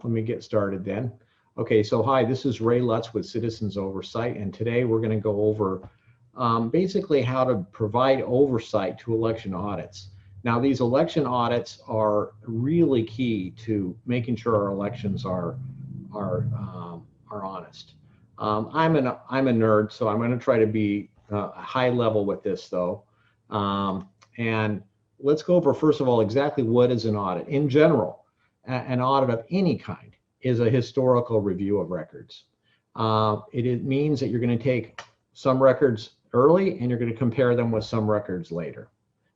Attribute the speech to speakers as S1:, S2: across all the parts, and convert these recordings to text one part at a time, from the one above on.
S1: let me get started then. Okay, so hi, this is Ray Lutz with Citizens Oversight, and today we're going to go over basically how to provide oversight to election audits. Now, these election audits are really key to making sure our elections are honest. I'm a nerd, so I'm going to try to be high level with this, though. And let's go over, first of all, exactly what is an audit. In general, an audit of any kind is a historical review of records. It means that you're going to take some records early and you're going to compare them with some records later.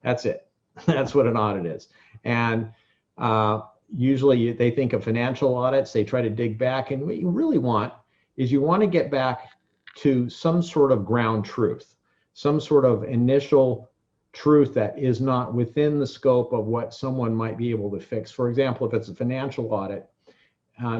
S1: That's it. That's what an audit is. And usually they think of financial audits, they try to dig back, and what you really want is you want to get back to some sort of ground truth, some sort of initial truth that is not within the scope of what someone might be able to fix. For example, if it's a financial audit,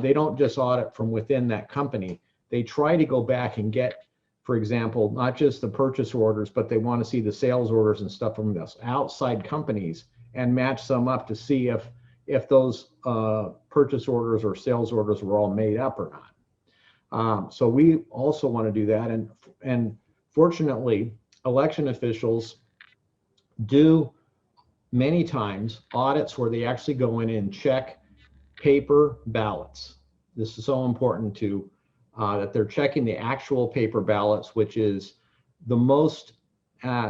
S1: they don't just audit from within that company. They try to go back and get, for example, not just the purchase orders, but they want to see the sales orders and stuff from those outside companies and match them up to see if those purchase orders or sales orders were all made up or not. So we also want to do that. And fortunately, election officials do many times audits where they actually go in and check paper ballots. This is so important to that they're checking the actual paper ballots, which is the most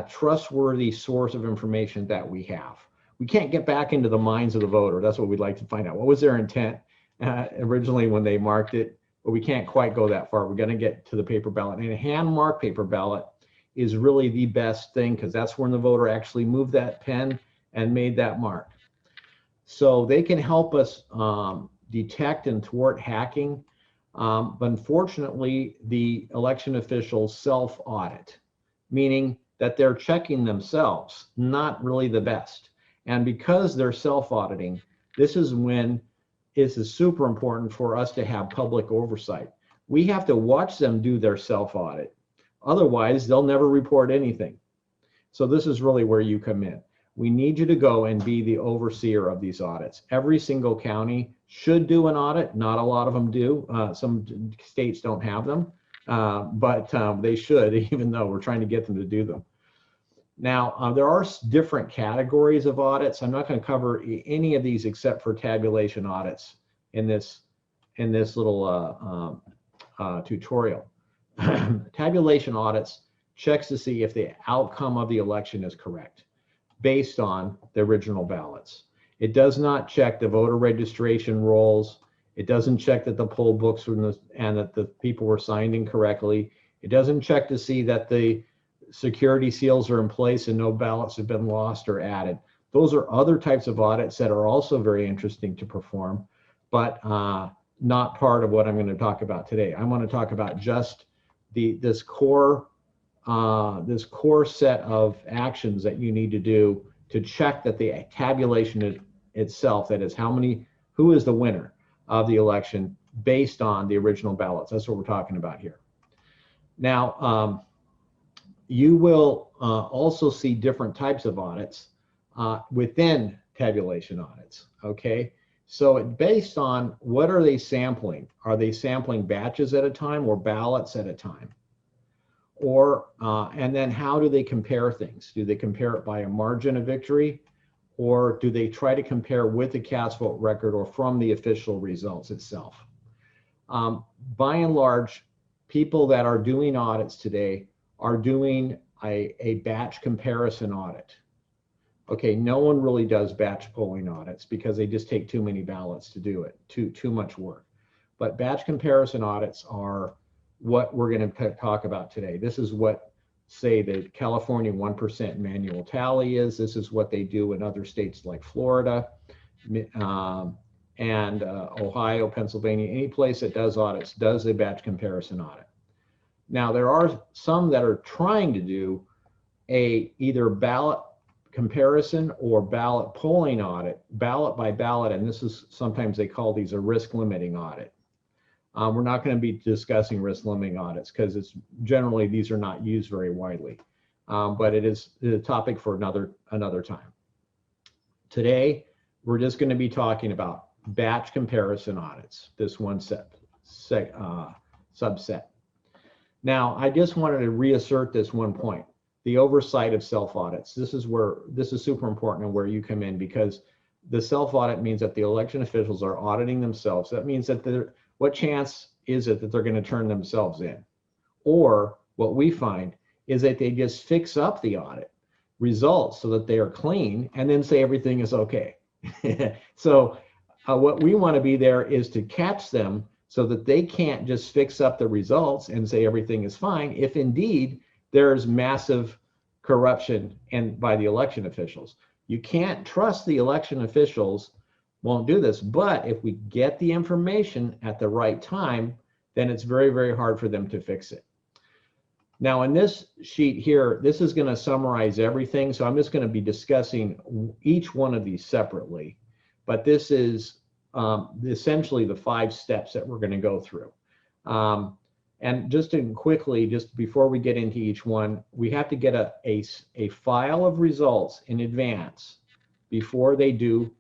S1: trustworthy source of information that we have. We can't get back into the minds of the voter. That's what we'd like to find out. What was their intent originally when they marked it? But we can't quite go that far. We're going to get to the paper ballot. And a hand-marked paper ballot is really the best thing because that's when the voter actually moved that pen and made that mark. So they can help us detect and thwart hacking. But unfortunately, the election officials self-audit, meaning that they're checking themselves, not really the best. And because they're self-auditing, this is when it is super important for us to have public oversight. We have to watch them do their self-audit. Otherwise, they'll never report anything. So this is really where you come in. We need you to go and be the overseer of these audits. Every single county should do an audit. Not a lot of them do. Some states don't have them, but they should, even though we're trying to get them to do them. Now, there are different categories of audits. I'm not going to cover any of these except for tabulation audits in this little tutorial. Tabulation audits checks to see if the outcome of the election is correct based on the original ballots. It does not check the voter registration rolls. It doesn't check that the poll books and that the people were signed incorrectly. It doesn't check to see that the security seals are in place and no ballots have been lost or added. Those are other types of audits that are also very interesting to perform, but not part of what I'm going to talk about today. I'm going to talk about just this core set of actions that you need to do to check that the tabulation itself, that is who is the winner of the election based on the original ballots. That's what we're talking about here. Now, you will also see different types of audits within tabulation audits, okay? So based on what are they sampling? Are they sampling batches at a time or ballots at a time? Or, and then how do they compare things? Do they compare it by a margin of victory? Or do they try to compare with the cast vote record or from the official results itself? By and large, people that are doing audits today are doing a batch comparison audit. Okay, no one really does batch polling audits because they just take too many ballots to do it, too much work. But batch comparison audits are what we're going to talk about today. This is what, say, the California 1% manual tally is. This is what they do in other states like Florida and Ohio, Pennsylvania. Any place that does audits does a batch comparison audit. Now, there are some that are trying to do either ballot comparison or ballot polling audit, ballot by ballot, and this is sometimes they call these a risk limiting audit. We're not going to be discussing risk limiting audits because it's generally these are not used very widely, but it is a topic for another time. Today, we're just going to be talking about batch comparison audits, this one subset. Now, I just wanted to reassert this one point, the oversight of self-audits. This is super important and where you come in, because the self-audit means that the election officials are auditing themselves. That means that what chance is it that they're going to turn themselves in? Or what we find is that they just fix up the audit results so that they are clean and then say everything is okay. So what we want to be there is to catch them so that they can't just fix up the results and say everything is fine if indeed there's massive corruption by the election officials. You can't trust the election officials won't do this, but if we get the information at the right time, then it's very, very hard for them to fix it. Now in this sheet here, this is going to summarize everything, so I'm just going to be discussing each one of these separately, but this is essentially the 5 steps that we're going to go through. And just to quickly, just before we get into each one, we have to get a file of results in advance before they do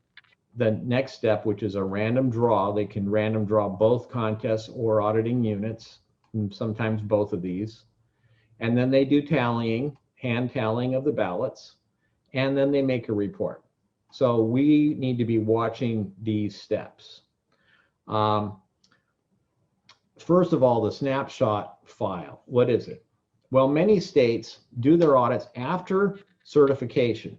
S1: the next step, which is a random draw. They can random draw both contests or auditing units, and sometimes both of these. And then they do tallying, hand tallying of the ballots, and then they make a report. So we need to be watching these steps. First of all, the snapshot file. What is it? Well, many states do their audits after certification,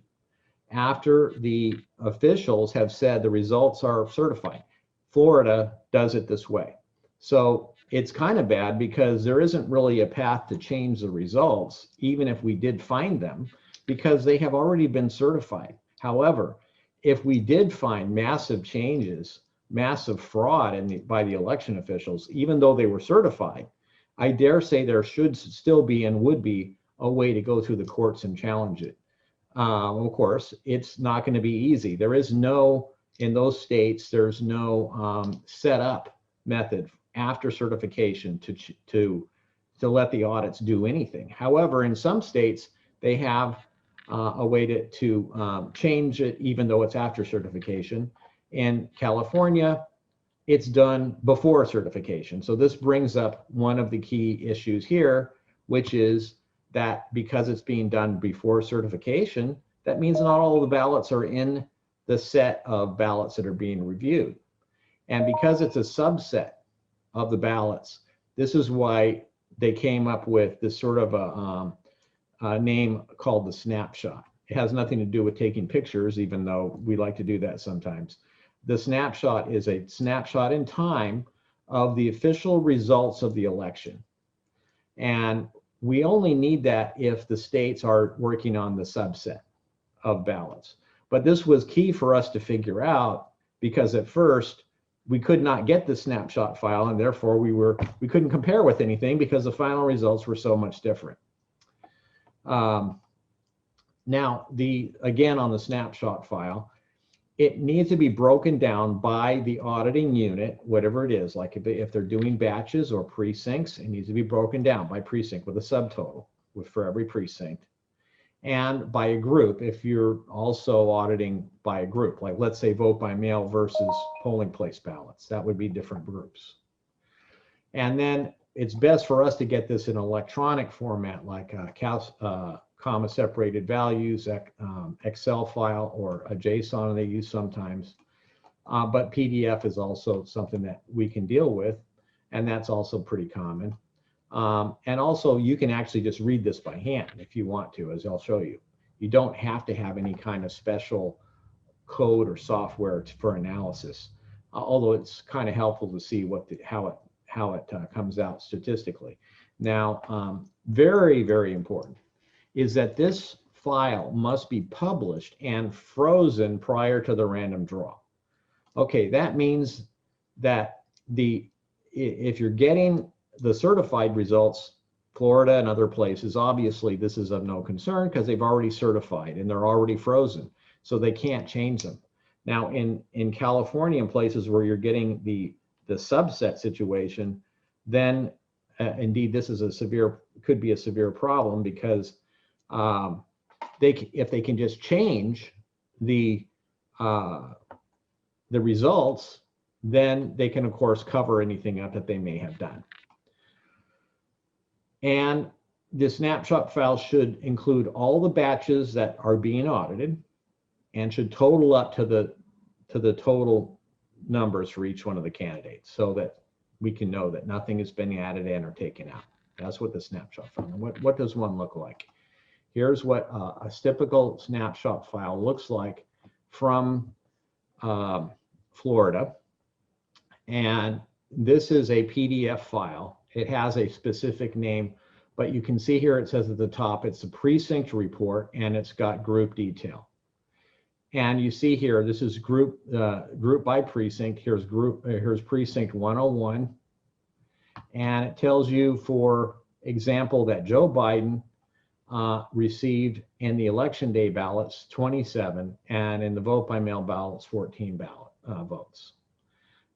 S1: after the officials have said the results are certified. Florida does it this way. So it's kind of bad because there isn't really a path to change the results, even if we did find them, because they have already been certified. However, if we did find massive changes, massive fraud by the election officials, even though they were certified, I dare say there should still be and would be a way to go through the courts and challenge it. Of course, it's not going to be easy. There is no, in those states, there's no set up method after certification to let the audits do anything. However, in some states, they have a way to change it even though it's after certification. In California, it's done before certification. So this brings up one of the key issues here, which is that because it's being done before certification, that means not all of the ballots are in the set of ballots that are being reviewed. And because it's a subset of the ballots, this is why they came up with this sort of a name called the snapshot. It has nothing to do with taking pictures, even though we like to do that sometimes. The snapshot is a snapshot in time of the official results of the election. And we only need that if the states are working on the subset of ballots. But this was key for us to figure out because at first we could not get the snapshot file, and therefore we couldn't compare with anything because the final results were so much different. Now, again on the snapshot file, it needs to be broken down by the auditing unit, whatever it is. Like if they're doing batches or precincts, it needs to be broken down by precinct with a subtotal for every precinct. And by a group, if you're also auditing by a group, like let's say vote by mail versus polling place ballots, that would be different groups. And then it's best for us to get this in electronic format, like comma separated values, Excel file, or a JSON they use sometimes. But PDF is also something that we can deal with, and that's also pretty common. And also you can actually just read this by hand if you want to, as I'll show you. You don't have to have any kind of special code or software for analysis, although it's kind of helpful to see how it comes out statistically. Now, very, very important is that this file must be published and frozen prior to the random draw. Okay, that means that if you're getting the certified results, Florida and other places, obviously this is of no concern because they've already certified and they're already frozen, so they can't change them. Now in California and places where you're getting the subset situation, then indeed this is could be a severe problem because if they can just change the the results, then they can, of course, cover anything up that they may have done. And the snapshot file should include all the batches that are being audited and should total up to the total numbers for each one of the candidates, so that we can know that nothing has been added in or taken out. That's what the snapshot file. And what does one look like? Here's what a typical snapshot file looks like from Florida. And this is a PDF file. It has a specific name, but you can see here it says at the top, it's a precinct report, and it's got group detail. And you see here, this is group by precinct. Here's precinct 101. And it tells you, for example, that Joe Biden received in the election day ballots 27, and in the vote by mail ballots 14 votes.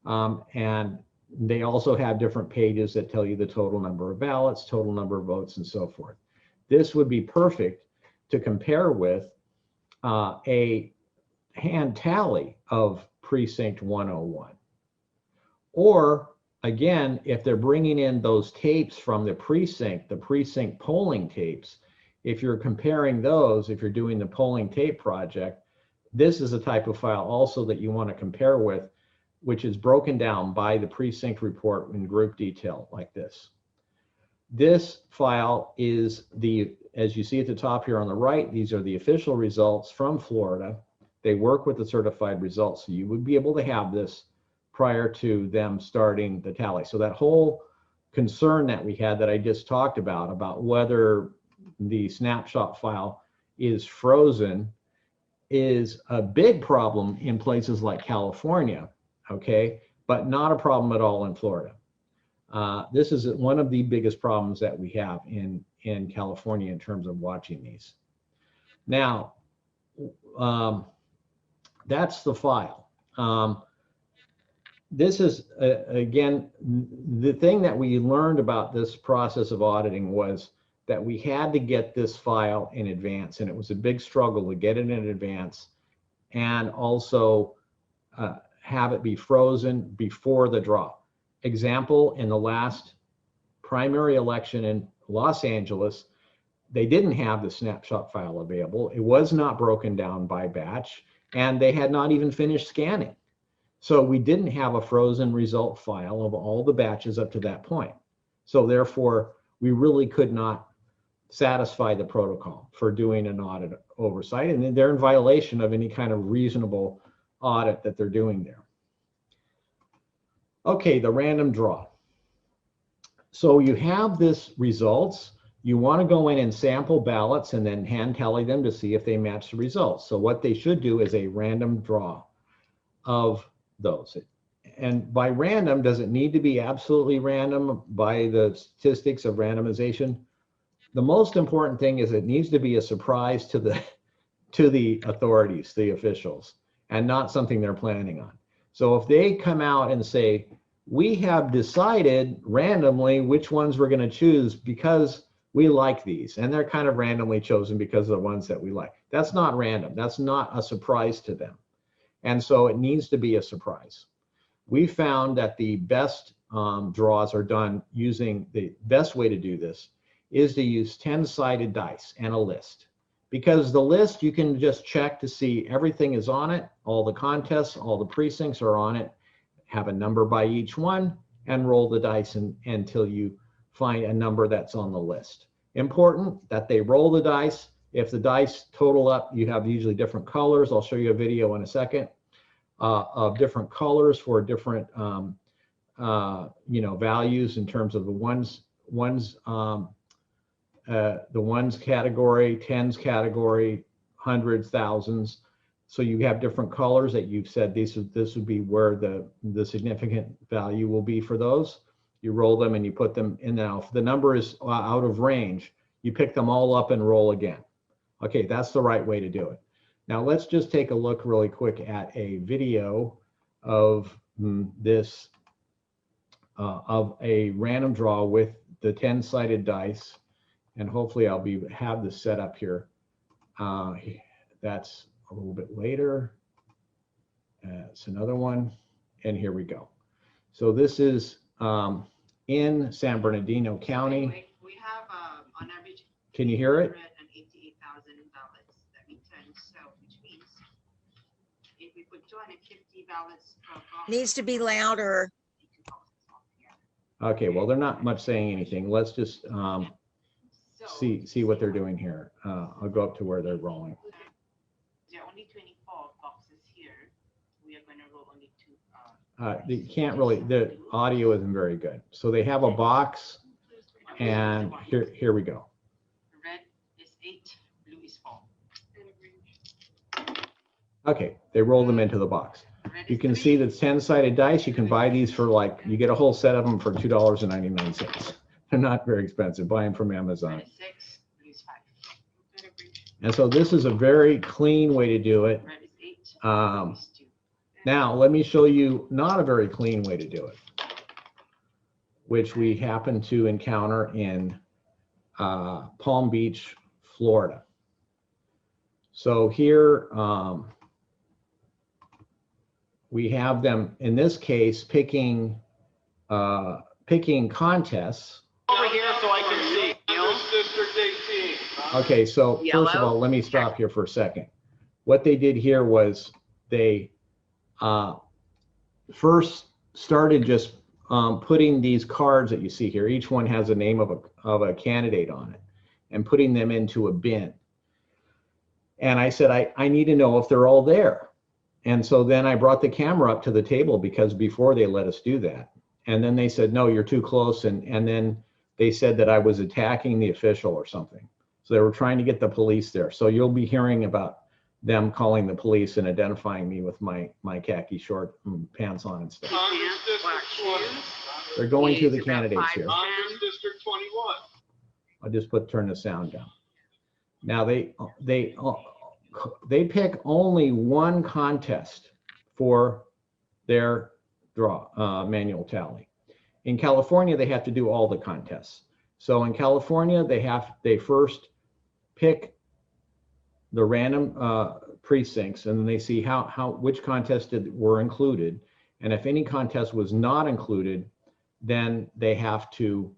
S1: And they also have different pages that tell you the total number of ballots, total number of votes, and so forth. This would be perfect to compare with a hand tally of precinct 101. Or again, if they're bringing in those tapes from the precinct polling tapes, if you're comparing those, if you're doing the polling tape project, this is a type of file also that you want to compare with, which is broken down by the precinct report in group detail like this. This file is as you see at the top here on the right, these are the official results from Florida. They work with the certified results. So you would be able to have this prior to them starting the tally. So that whole concern that we had that I just talked about whether the snapshot file is frozen, is a big problem in places like California, okay, but not a problem at all in Florida. This is one of the biggest problems that we have in California in terms of watching these. Now, that's the file. This is, again, the thing that we learned about this process of auditing was that we had to get this file in advance, and it was a big struggle to get it in advance and also have it be frozen before the draw. Example, in the last primary election in Los Angeles, they didn't have the snapshot file available. It was not broken down by batch, and they had not even finished scanning. So we didn't have a frozen result file of all the batches up to that point. So therefore, we really could not satisfy the protocol for doing an audit oversight, and they're in violation of any kind of reasonable audit that they're doing there. Okay, the random draw. So you have this results. You want to go in and sample ballots and then hand tally them to see if they match the results. So what they should do is a random draw of those. And by random, does it need to be absolutely random by the statistics of randomization? The most important thing is it needs to be a surprise to the authorities, the officials, and not something they're planning on. So if they come out and say, we have decided randomly which ones we're going to choose because we like these, and they're kind of randomly chosen because of the ones that we like. That's not random. That's not a surprise to them. And so it needs to be a surprise. We found that the best draws are done using, the best way to do this is to use 10-sided dice and a list. Because the list, you can just check to see everything is on it, all the contests, all the precincts are on it, have a number by each one, and roll the dice until you find a number that's on the list. Important that they roll the dice. If the dice total up, you have usually different colors. I'll show you a video in a second of different colors for different values in terms of the ones category, tens category, hundreds, thousands. So you have different colors that you've said this would be where the significant value will be for those. You roll them and you put them in. Now, if the number is out of range, you pick them all up and roll again. Okay, that's the right way to do it. Now let's just take a look really quick at a video of this, of a random draw with the 10-sided dice. And hopefully I'll have this set up here. That's a little bit later. It's another one, and here we go. So this is in San Bernardino County.
S2: We have on average.
S1: Can you hear it?
S2: 188,000 ballots that we turn. So which means if we put 250 ballots per box,
S3: Needs to be louder.
S1: Okay, well, they're not much saying anything. Let's just see what they're doing here. I'll go up to where they're rolling.
S2: There are only 24 boxes here. We are going to roll only 2.
S1: You can't really, the audio isn't very good. So they have a box, and here we go.
S2: Red is 8, blue is 4.
S1: Okay, they roll them into the box. You can see the 10-sided dice. You can buy these for like, you get a whole set of them for $2.99. They're not very expensive. Buy them from Amazon.
S2: Red is 6, blue is 5.
S1: And so this is a very clean way to do it.
S2: Red is 8, blue is 2.
S1: Now, let me show you not a very clean way to do it, which we happen to encounter in Palm Beach, Florida. So here we have them, in this case, picking contests.
S4: Over here so I can see. District 18.
S1: Okay, so first of all, let me stop here for a second. What they did here was they first started just putting these cards that you see here. Each one has a name of a candidate on it, and putting them into a bin. And I said, I need to know if they're all there. And so then I brought the camera up to the table, because before they let us do that. And then they said, no, you're too close. And then they said that I was attacking the official or something. So they were trying to get the police there. So you'll be hearing about them calling the police and identifying me with my khaki short pants on and stuff. They're going to the candidates here.
S4: District 21.
S1: I'll just turn the sound down. Now they pick only one contest for their manual tally. In California, they have to do all the contests. So in California, they first pick the random precincts, and then they see which contests were included, and if any contest was not included, then they have to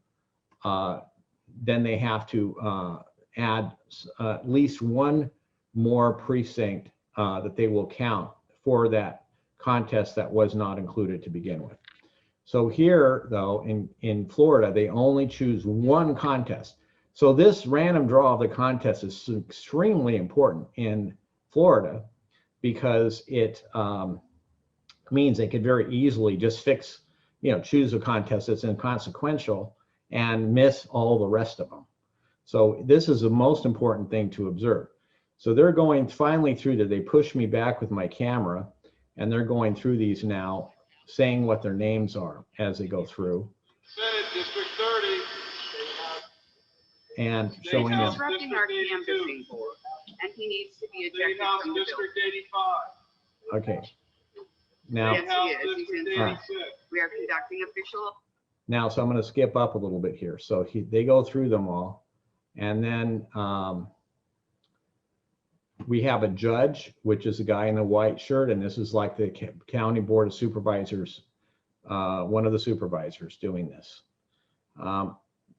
S1: add at least one more precinct that they will count for that contest that was not included to begin with. So here, though, in Florida, they only choose one contest. So this random draw of the contest is extremely important in Florida, because it means they could very easily just choose a contest that's inconsequential and miss all the rest of them. So this is the most important thing to observe. So they're going finally through that. They push me back with my camera, and they're going through these now, saying what their names are as they go through.
S4: District 30.
S1: And showing them.
S2: Disrupting our canvassing, and he needs to be ejected from the
S4: District
S2: building.
S4: 85.
S1: Okay. Now,
S2: Yes, he is. He's inside. We are conducting official.
S1: now, so I'm going to skip up a little bit here. So they go through them all, and then we have a judge, which is a guy in a white shirt, and this is like the county board of supervisors, one of the supervisors doing this.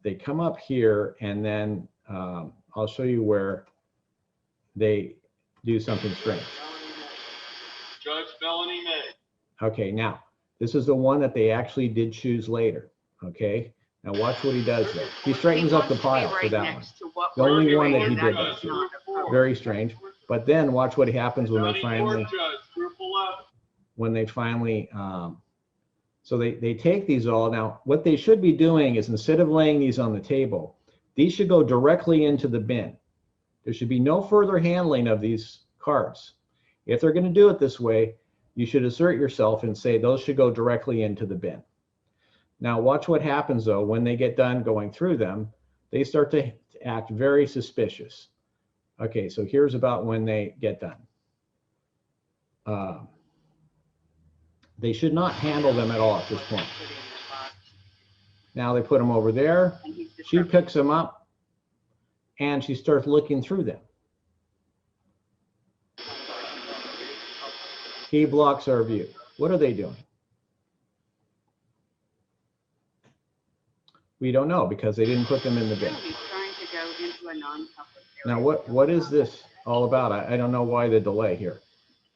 S1: They come up here, and then I'll show you where they do something strange.
S4: Judge Melanie May.
S1: Okay, now, this is the one that they actually did choose later, okay? Now watch what he does there. He straightens up the pile for that one. The only one that he did that to. Very strange. But then watch what happens when they finally, so they take these all. Now, what they should be doing is, instead of laying these on the table, these should go directly into the bin. There should be no further handling of these cards. If they're going to do it this way, you should assert yourself and say those should go directly into the bin. Now, watch what happens, though, when they get done going through them. They start to act very suspicious. Okay, so here's about when they get done. They should not handle them at all at this point. Now they put them over there. She picks them up, and she starts looking through them. He blocks our view. What are they doing? We don't know because they didn't put them in the bin.
S2: He's trying to go into a non-public
S1: Now,
S2: area.
S1: what is this all about? I don't know why the delay here.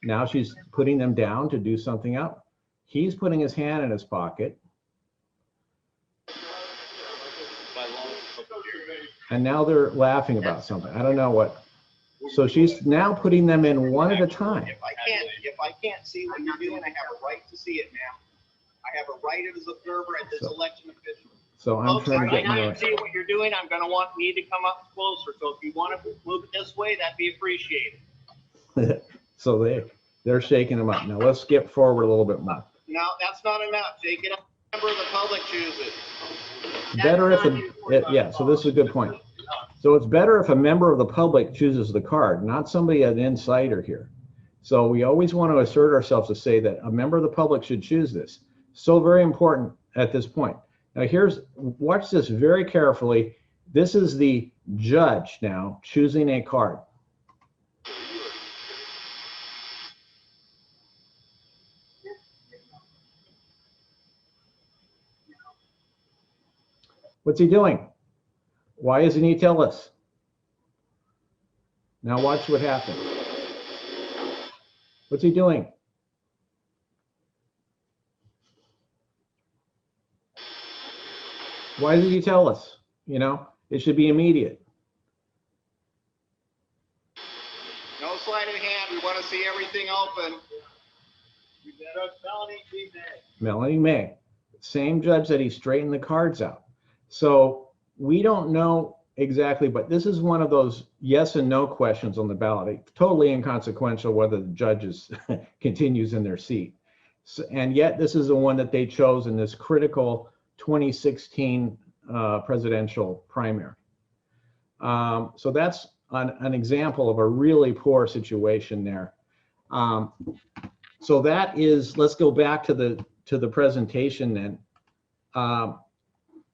S1: Now she's putting them down to do something up. He's putting his hand in his pocket. And now they're laughing about something. I don't know what. So she's now putting them in one at a time.
S3: If I can't see what you're doing, I have a right to see it, ma'am. I have a right as observer at this election official.
S1: So I'm
S3: Folks,
S1: trying
S3: if
S1: to
S3: I
S1: get my.
S3: can't see what you're doing, I'm gonna want me to come up closer. So if you want to move it this way, that'd be appreciated.
S1: So they're shaking them up. Now let's skip forward a little bit more.
S3: No, that's not enough. Take it up. Member of the public chooses.
S1: Better if yeah, so this is a good point. So it's better if a member of the public chooses the card, not somebody, an insider here. So we always want to assert ourselves to say that a member of the public should choose this. So very important at this point. Now watch this very carefully. This is the judge now choosing a card. What's he doing? Why doesn't he tell us? Now watch what happens. What's he doing? Why did he tell us? You know, it should be immediate.
S3: No sleight of hand. We want to see everything open.
S1: Melanie May, same judge that he straightened the cards out. So we don't know exactly, but this is one of those yes and no questions on the ballot. It's totally inconsequential whether the judge continues in their seat. So, and yet this is the one that they chose in this critical 2016 presidential primary. So that's an example of a really poor situation there. So that is, let's go back to the presentation then.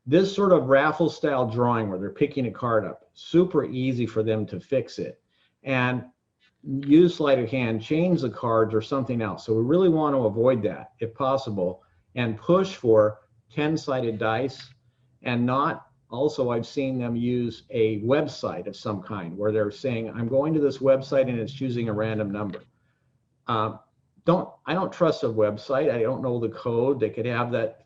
S1: This sort of raffle style drawing where they're picking a card up, super easy for them to fix it and use sleight of hand, change the cards or something else. So we really want to avoid that if possible and push for 10-sided dice and not, also I've seen them use a website of some kind where they're saying, I'm going to this website and it's choosing a random number. I don't trust a website. I don't know the code. They could have that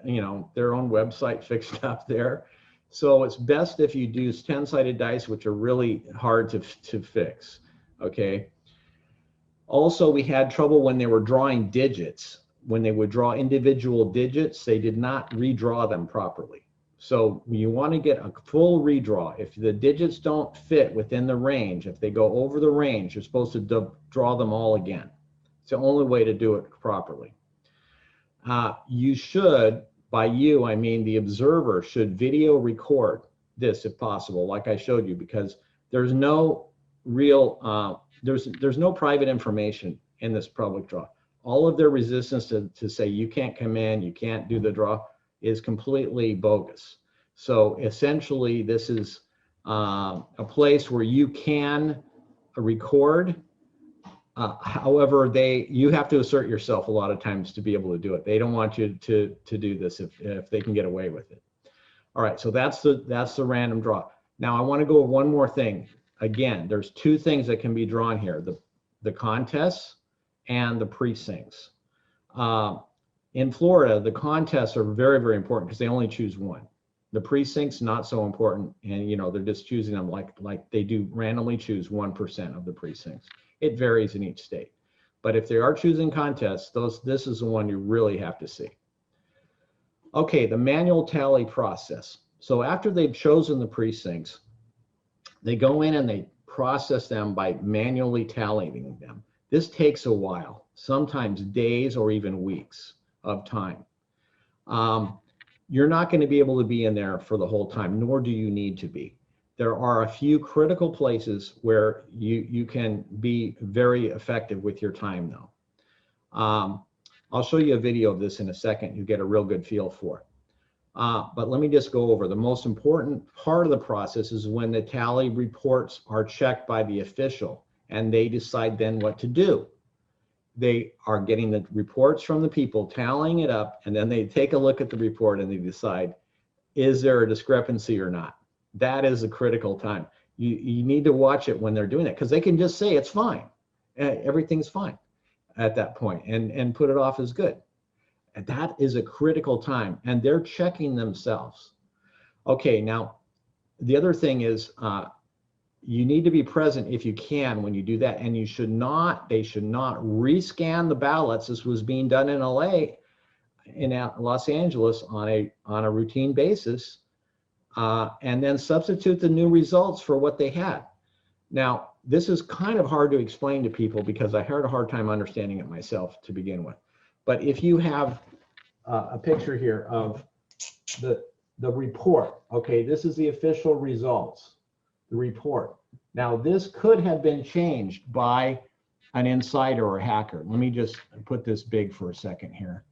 S1: you know, their own website fixed up there. So it's best if you use 10-sided dice, which are really hard to fix. Okay. Also, we had trouble when they were drawing digits. When they would draw individual digits, they did not redraw them properly. So you want to get a full redraw. If the digits don't fit within the range, if they go over the range, you're supposed to draw them all again. It's the only way to do it properly. You should, by you, I mean the observer should video record this if possible, like I showed you, because there's no real, there's no private information in this public draw. All of their resistance to say you can't come in, you can't do the draw is completely bogus. So essentially this is a place where you can record. However, you have to assert yourself a lot of times to be able to do it. They don't want you to do this if they can get away with it. All right, so that's the random draw. Now I want to go over one more thing. Again, there's two things that can be drawn here: the contests and the precincts. In Florida, the contests are very, very important because they only choose one. The precincts not so important, and you know they're just choosing them like they do randomly choose 1% of the precincts. It varies in each state, but if they are choosing contests, this is the one you really have to see. Okay, the manual tally process. So after they've chosen the precincts, they go in and they process them by manually tallying them. This takes a while, sometimes days or even weeks of time. You're not going to be able to be in there for the whole time, nor do you need to be. There are a few critical places where you can be very effective with your time though. I'll show you a video of this in a second. You get a real good feel for it. But let me just go over the most important part of the process is when the tally reports are checked by the official and they decide then what to do. they are getting the reports from the people, tallying it up, and then they take a look at the report and they decide, is there a discrepancy or not? That is a critical time. You need to watch it when they're doing it, because they can just say it's fine. Everything's fine at that point and put it off as good. And that is a critical time, and they're checking themselves. Okay, now the other thing is you need to be present if you can when you do that, and they should not rescan the ballots. This was being done in LA, in Los Angeles on a routine basis, and then substitute the new results for what they had. Now, this is kind of hard to explain to people because I had a hard time understanding it myself to begin with. But if you have a picture here of the report, okay, this is the official results, the report. Now, this could have been changed by an insider or hacker. Let me just put this big for a second here.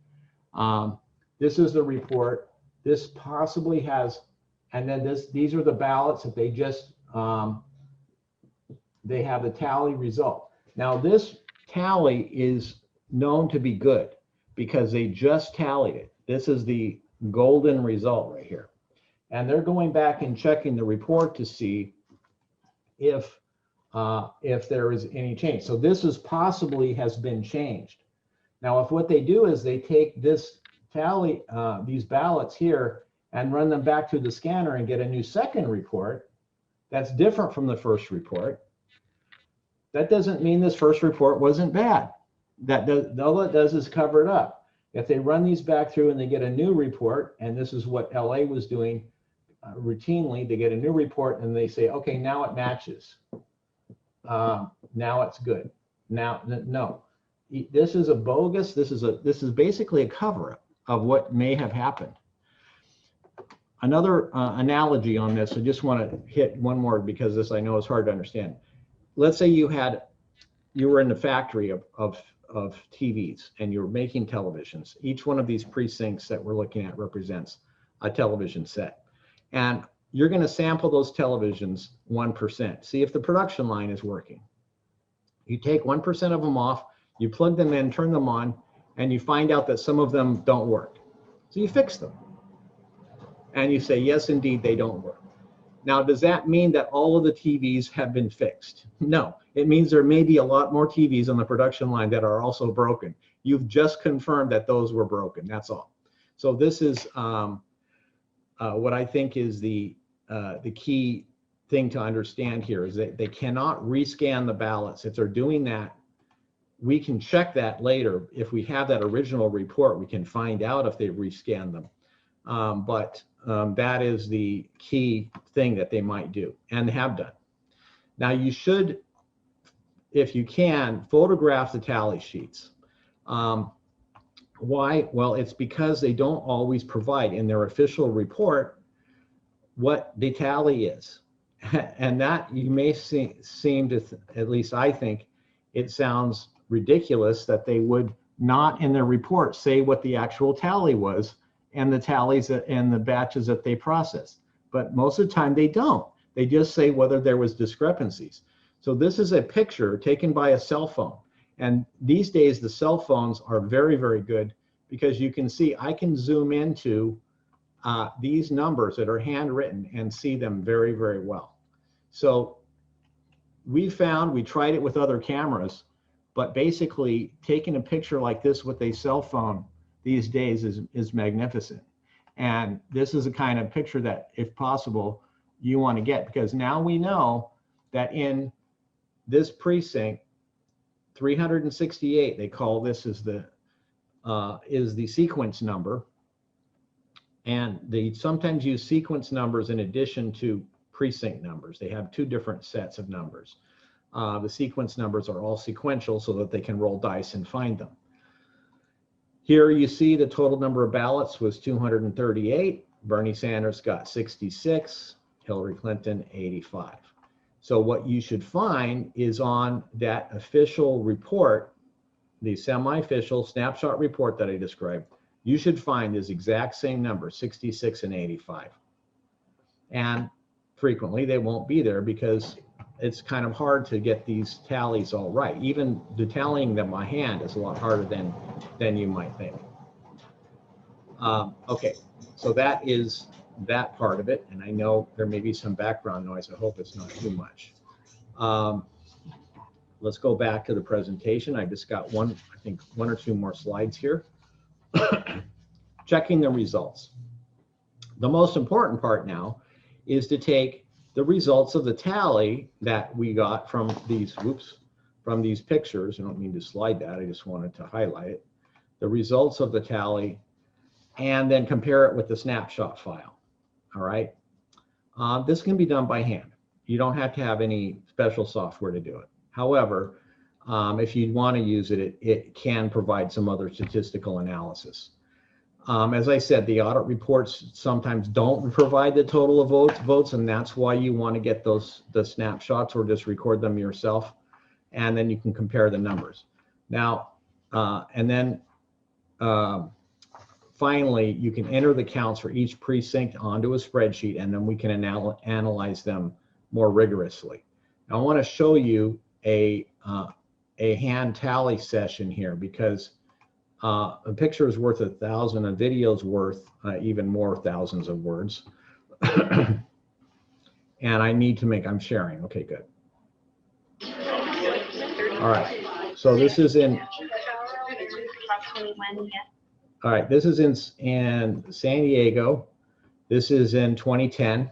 S1: This is the report. This possibly has, and then these are the ballots that they just, they have the tally result. Now, this tally is known to be good because they just tallied it. This is the golden result right here. And they're going back and checking the report to see if there is any change. So this is possibly has been changed. Now, if what they do is they take this tally, these ballots here, and run them back through the scanner and get a new second report that's different from the first report, that doesn't mean this first report wasn't bad. All it does is cover it up. If they run these back through and they get a new report, and this is what LA was doing routinely, they get a new report and they say, okay, now it matches. Now it's good. Now, no, this is a bogus, this is basically a cover-up of what may have happened. Another analogy on this, I just want to hit one more because this I know is hard to understand. Let's say you were in the factory of TVs and you're making televisions. Each one of these precincts that we're looking at represents a television set. And you're going to sample those televisions 1%. See if the production line is working. You take 1% of them off, you plug them in, turn them on, and you find out that some of them don't work. So you fix them. And you say, yes, indeed, they don't work. Now, does that mean that all of the TVs have been fixed? No, it means there may be a lot more TVs on the production line that are also broken. You've just confirmed that those were broken, that's all. So this is what I think is the key thing to understand here is that they cannot rescan the ballots. If they're doing that, we can check that later. If we have that original report, we can find out if they rescanned them. But that is the key thing that they might do and have done. Now you should, if you can, photograph the tally sheets. Why? Well, it's because they don't always provide in their official report what the tally is. And that you may seem to, at least I think, it sounds ridiculous that they would not in their report say what the actual tally was and the tallies and the batches that they process. But most of the time they don't. They just say whether there was discrepancies. So this is a picture taken by a cell phone. And these days the cell phones are very, very good because you can see, I can zoom into these numbers that are handwritten and see them very, very well. So we tried it with other cameras, but basically taking a picture like this with a cell phone these days is magnificent. And this is the kind of picture that, if possible, you want to get, because now we know that in this precinct, 368, they call this is the sequence number. And they sometimes use sequence numbers in addition to precinct numbers. They have two different sets of numbers. The sequence numbers are all sequential so that they can roll dice and find them. Here you see the total number of ballots was 238. Bernie Sanders got 66, Hillary Clinton 85. So what you should find is on that official report, the semi-official snapshot report that I described, you should find this exact same number, 66 and 85. And frequently they won't be there because it's kind of hard to get these tallies all right. Even the tallying them by hand is a lot harder than you might think. Okay, so that is that part of it, and I know there may be some background noise. I hope it's not too much. Let's go back to the presentation. I just got I think one or two more slides here. Checking the results. The most important part now is to take the results of the tally that we got from these, from these pictures. I don't mean to slide that, I just wanted to highlight it. The results of the tally, and then compare it with the snapshot file. All right. This can be done by hand. You don't have to have any special software to do it. However, if you want to use it, it can provide some other statistical analysis. As I said, the audit reports sometimes don't provide the total of votes, and that's why you want to get the snapshots or just record them yourself, and then you can compare the numbers. Now, and then finally, you can enter the counts for each precinct onto a spreadsheet, and then we can analyze them more rigorously. Now, I want to show you a hand tally session here, because a picture is worth 1,000, a video is worth even more thousands of words. And I need to I'm sharing. Okay, good. All right, so this is in, all right, this is in San Diego. This is in 2010.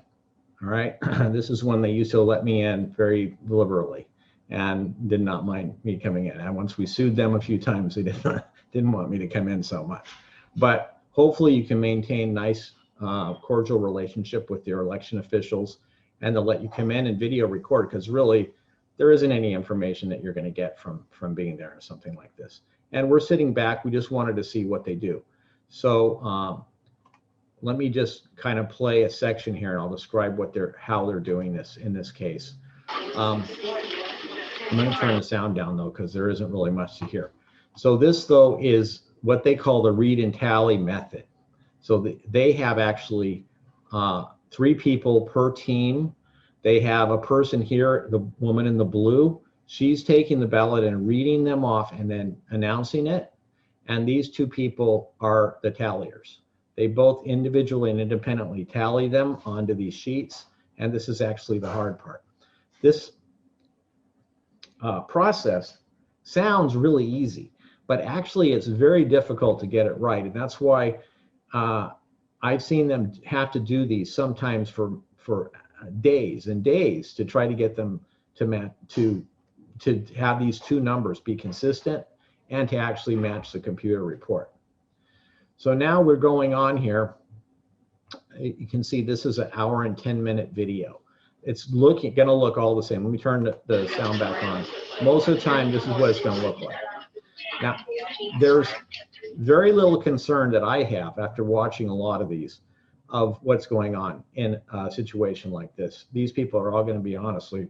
S1: All right, this is when they used to let me in very liberally and did not mind me coming in. And once we sued them a few times, they didn't want me to come in so much. But hopefully you can maintain nice, cordial relationship with your election officials, and they'll let you come in and video record, because really there isn't any information that you're going to get from being there or something like this. And we're sitting back, we just wanted to see what they do. So let me just kind of play a section here, and I'll describe how they're doing this in this case. I'm going to turn the sound down though, because there isn't really much to hear. So this though is what they call the read and tally method. So they have actually 3 people per team. They have a person here, the woman in the blue. She's taking the ballot and reading them off and then announcing it. And these 2 people are the talliers. They both individually and independently tally them onto these sheets. And this is actually the hard part. This process sounds really easy, but actually it's very difficult to get it right. And that's why I've seen them have to do these sometimes for days and days to try to get them to have these 2 numbers be consistent and to actually match the computer report. So now we're going on here. You can see this is an 1 hour and 10-minute video. It's going to look all the same. Let me turn the sound back on. Most of the time, this is what it's going to look like. Now, there's very little concern that I have after watching a lot of these of what's going on in a situation like this. These people are all going to be honestly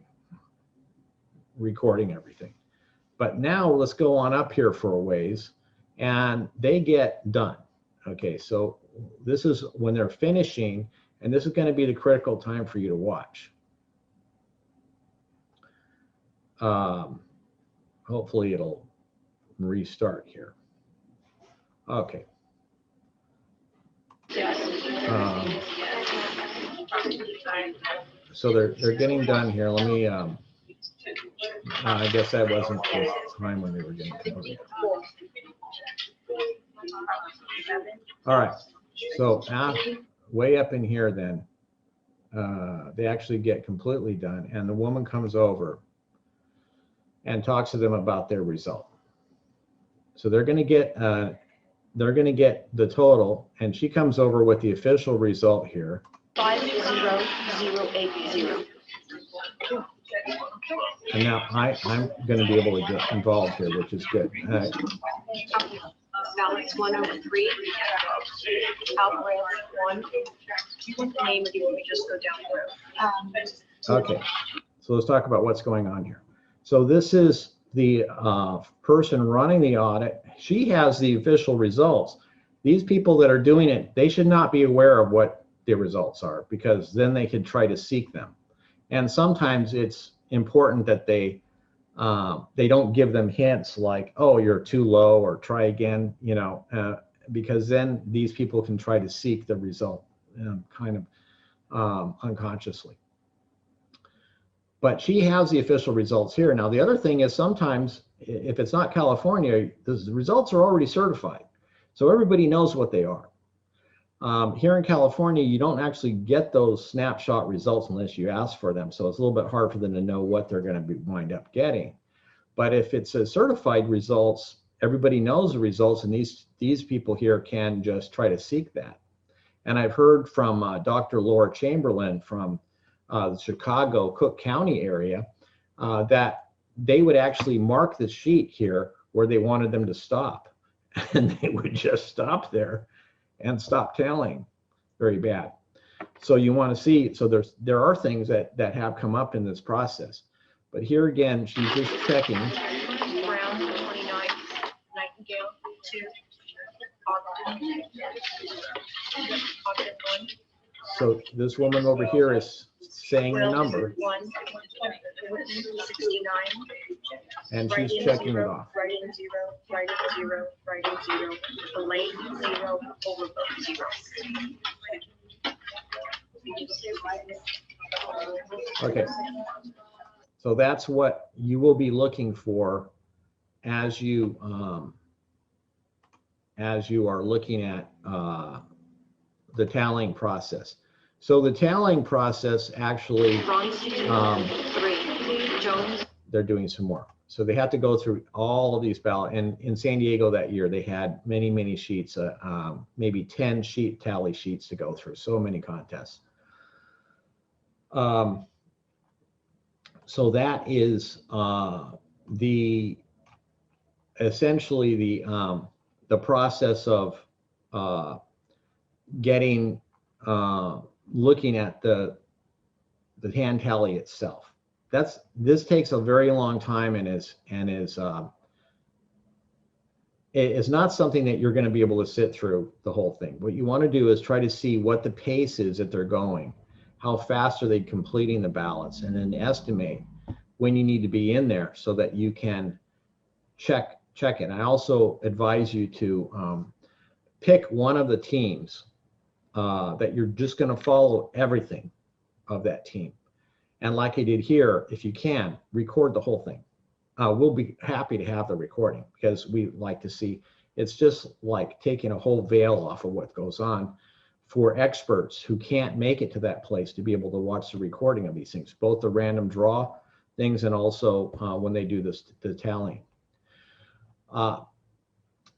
S1: recording everything. But now let's go on up here for a ways, and they get done. Okay, so this is when they're finishing, and this is going to be the critical time for you to watch. Hopefully it'll restart here. Okay. So they're getting done here. Let me, I guess that wasn't the time when they were getting done. All right, so way up in here then, they actually get completely done, and the woman comes over and talks to them about their result. So they're going to get the total, and she comes over with the official result here.
S5: 50080.
S1: And now I'm going to be able to get involved here, which is good.
S5: Ballots 103, Alvarez 1. Name of you, we just go down the road.
S1: Okay, so let's talk about what's going on here. So this is the person running the audit. She has the official results. These people that are doing it, they should not be aware of what the results are, because then they could try to seek them. And sometimes it's important that they don't give them hints like, oh, you're too low or try again, you know, because then these people can try to seek the result kind of unconsciously. But she has the official results here. Now, the other thing is sometimes if it's not California, the results are already certified. So everybody knows what they are. Here in California, you don't actually get those snapshot results unless you ask for them. So it's a little bit hard for them to know what they're going to wind up getting. But if it's a certified results, everybody knows the results, and these people here can just try to seek that. And I've heard from Dr. Laura Chamberlain from the Chicago Cook County area that they would actually mark the sheet here where they wanted them to stop, and they would just stop there and stop tallying. Very bad. So you want to see, so there are things that have come up in this process. But here again, she's just checking.
S5: Brown, 29, Nightingale, 2, Ogden, Ogden 1.
S1: So this woman over here is saying the number,
S5: 1, 69.
S1: and she's
S5: Write-in
S1: checking it
S5: 0,
S1: off.
S5: Write-in 0, write-in 0, write-in 0, delay 0, overvote 0.
S1: Okay. So that's what you will be looking for as you are looking at the tallying process. So the tallying process actually,
S5: 3, Jones.
S1: they're doing some more. So they have to go through all of these ballots. And in San Diego that year, they had many, many sheets, maybe 10 tally sheets to go through. So many contests. So that is essentially the process of getting looking at the hand tally itself. This takes a very long time and is not something that you're going to be able to sit through the whole thing. What you want to do is try to see what the pace is that they're going. How fast are they completing the ballots, and then estimate when you need to be in there so that you can check it. I also advise you to pick one of the teams that you're just going to follow everything of that team. And like I did here, if you can, record the whole thing. We'll be happy to have the recording because we like to see. It's just like taking a whole veil off of what goes on for experts who can't make it to that place to be able to watch the recording of these things, both the random draw things and also when they do the tallying.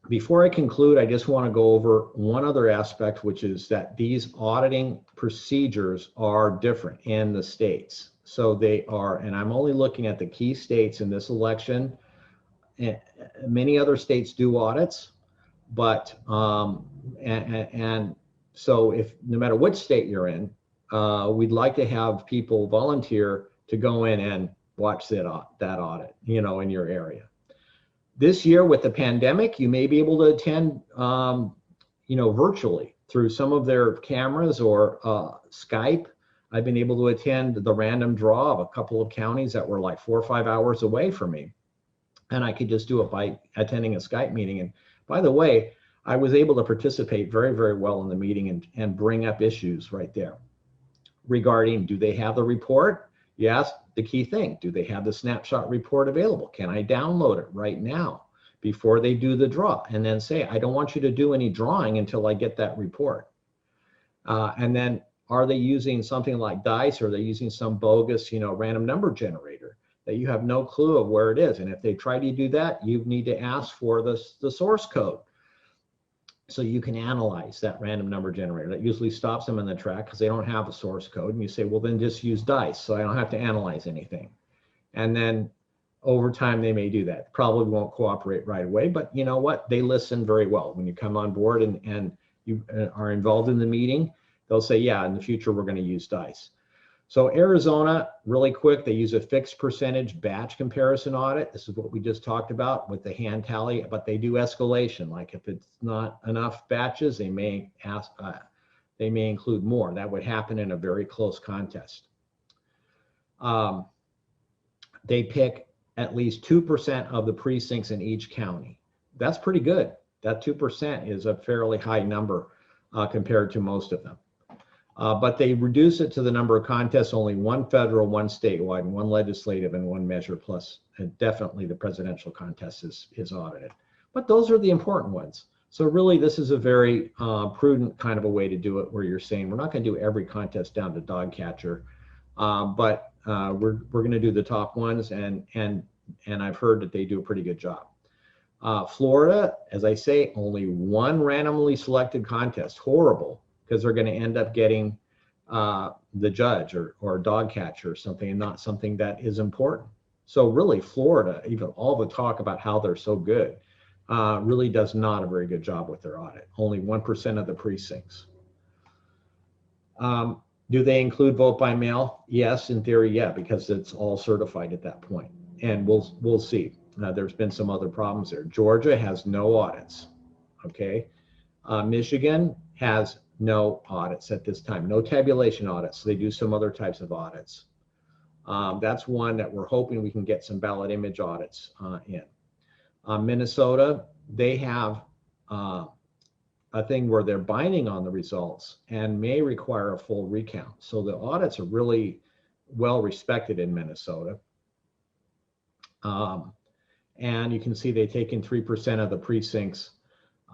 S1: Before I conclude, I just want to go over one other aspect, which is that these auditing procedures are different in the states. So they are, and I'm only looking at the key states in this election. Many other states do audits, but and so if no matter which state you're in, we'd like to have people volunteer to go in and watch that audit, you know, in your area. This year with the pandemic, you may be able to attend, you know, virtually through some of their cameras or Skype. I've been able to attend the random draw of a couple of counties that were like 4 or 5 hours away from me. And I could just do it by attending a Skype meeting. And by the way, I was able to participate very, very well in the meeting and bring up issues right there regarding, do they have the report? You ask the key thing, do they have the snapshot report available? Can I download it right now before they do the draw? And then say, I don't want you to do any drawing until I get that report. And then are they using something like dice, or are they using some bogus, you know, random number generator that you have no clue of where it is? And if they try to do that, you need to ask for the source code so you can analyze that random number generator. That usually stops them in the track because they don't have a source code. And you say, well, then just use dice so I don't have to analyze anything. And then over time, they may do that. Probably won't cooperate right away, but you know what? They listen very well. When you come on board and you are involved in the meeting, they'll say, yeah, in the future, we're going to use dice. So Arizona, really quick, they use a fixed percentage batch comparison audit. This is what we just talked about with the hand tally, but they do escalation. Like if it's not enough batches, they may include more. That would happen in a very close contest. they pick at least 2% of the precincts in each county. That's pretty good. That 2% is a fairly high number compared to most of them. But they reduce it to the number of contests, only one federal, one statewide, and one legislative, and one measure plus. And definitely the presidential contest is audited. But those are the important ones. So really, this is a very prudent kind of a way to do it, where you're saying we're not going to do every contest down to dog catcher, but we're going to do the top ones, and I've heard that they do a pretty good job. Florida, as I say, only one randomly selected contest. Horrible, because they're going to end up getting the judge or dog catcher or something, and not something that is important. So really, Florida, even all the talk about how they're so good, really does not a very good job with their audit. Only 1% of the precincts. Do they include vote by mail? Yes, in theory, yeah, because it's all certified at that point. And we'll see. There's been some other problems there. Georgia has no audits. Okay. Michigan has no audits at this time. No tabulation audits. So they do some other types of audits. That's one that we're hoping we can get some ballot image audits in. Minnesota, they have a thing where they're binding on the results and may require a full recount. So the audits are really well respected in Minnesota. And you can see they take in 3% of the precincts,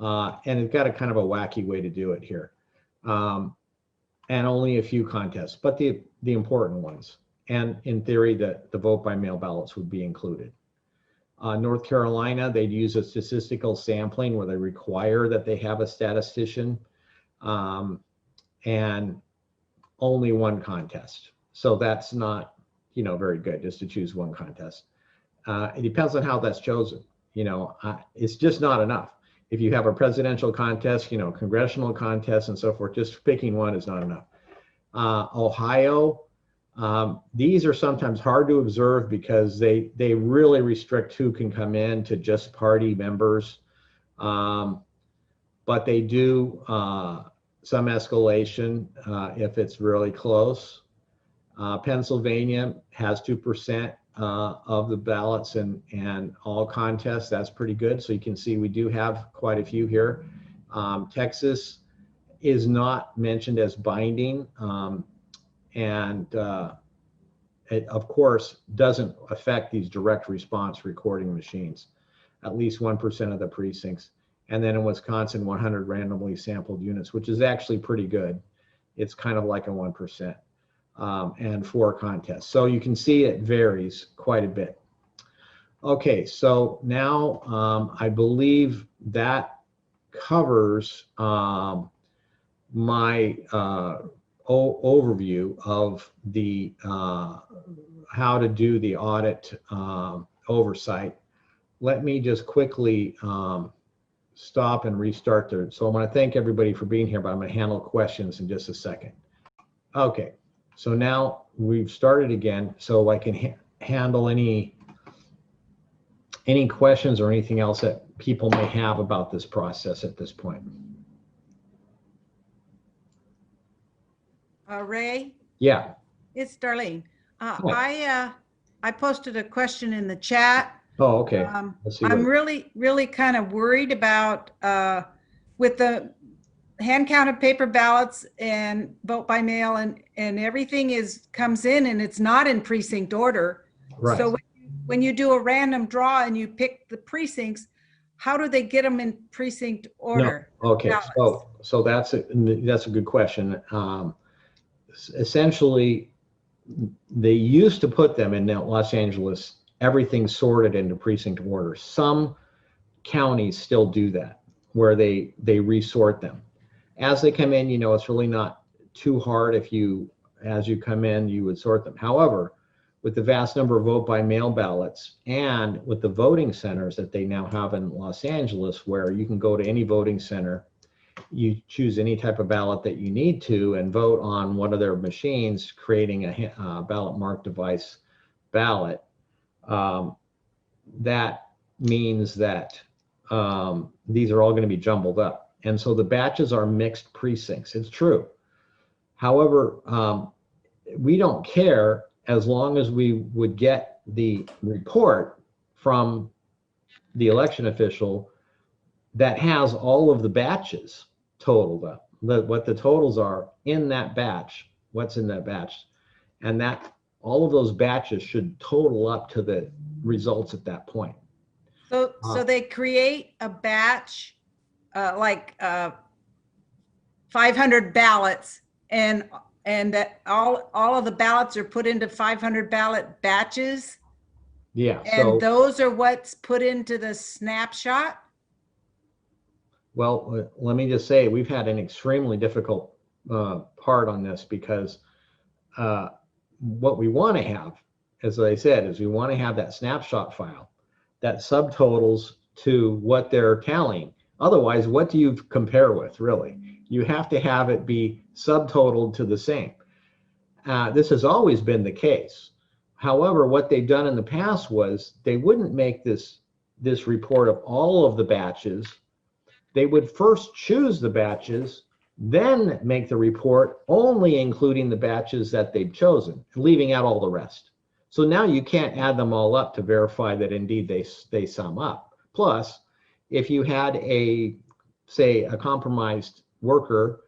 S1: and it's got a kind of a wacky way to do it here. And only a few contests, but the important ones. And in theory, the vote by mail ballots would be included. North Carolina, they'd use a statistical sampling where they require that they have a statistician, and only one contest. So that's not, very good, just to choose one contest. It depends on how that's chosen. It's just not enough. If you have a presidential contest, congressional contest and so forth, just picking one is not enough. Ohio, these are sometimes hard to observe because they really restrict who can come in to just party members. But they do some escalation if it's really close. Pennsylvania has 2% of the ballots and all contests. That's pretty good. So you can see we do have quite a few here. Texas is not mentioned as binding. And it, of course, doesn't affect these direct response recording machines, at least 1% of the precincts. And then in Wisconsin, 100 randomly sampled units, which is actually pretty good. It's kind of like a 1%, and 4 contests. So you can see it varies quite a bit. Okay, so now I believe that covers my overview of the how to do the audit oversight. Let me just quickly stop and restart there. So I want to thank everybody for being here, but I'm going to handle questions in just a second. Okay, so now we've started again, so I can handle any questions or anything else that people may have about this process at this point.
S6: Ray?
S1: Yeah.
S6: It's Darlene. I posted a question in the chat.
S1: Oh, okay. Let's see
S6: I'm really kind of worried about with the hand counted paper ballots and vote by mail and everything comes in and it's not in precinct order.
S1: Right.
S6: So when you do a random draw and you pick the precincts, how do they get them in precinct order?
S1: No. Okay. So that's a good question. Essentially, they used to put them in Los Angeles, everything sorted into precinct order. Some counties still do that, where they resort them. As they come in, it's really not too hard as you come in, you would sort them. However, with the vast number of vote by mail ballots and with the voting centers that they now have in Los Angeles, where you can go to any voting center, you choose any type of ballot that you need to and vote on one of their machines, creating a ballot mark device ballot. That means that these are all going to be jumbled up. And so the batches are mixed precincts. It's true. However, we don't care as long as we would get the report from the election official that has all of the batches totaled up, what the totals are in that batch, what's in that batch, and that all of those batches should total up to the results at that point.
S6: So they create a batch, like 500 ballots, and that all of the ballots are put into 500 ballot batches,
S1: Yeah.
S6: and those are what's put into the snapshot.
S1: Well, let me just say, we've had an extremely difficult part on this because what we want to have, as I said, is we want to have that snapshot file that subtotals to what they're tallying. Otherwise, what do you compare with, really? You have to have it be subtotaled to the same. This has always been the case. However, what they've done in the past was they wouldn't make this report of all of the batches. They would first choose the batches, then make the report only including the batches that they've chosen, leaving out all the rest. So now you can't add them all up to verify that indeed they sum up. Plus, if you had say a compromised worker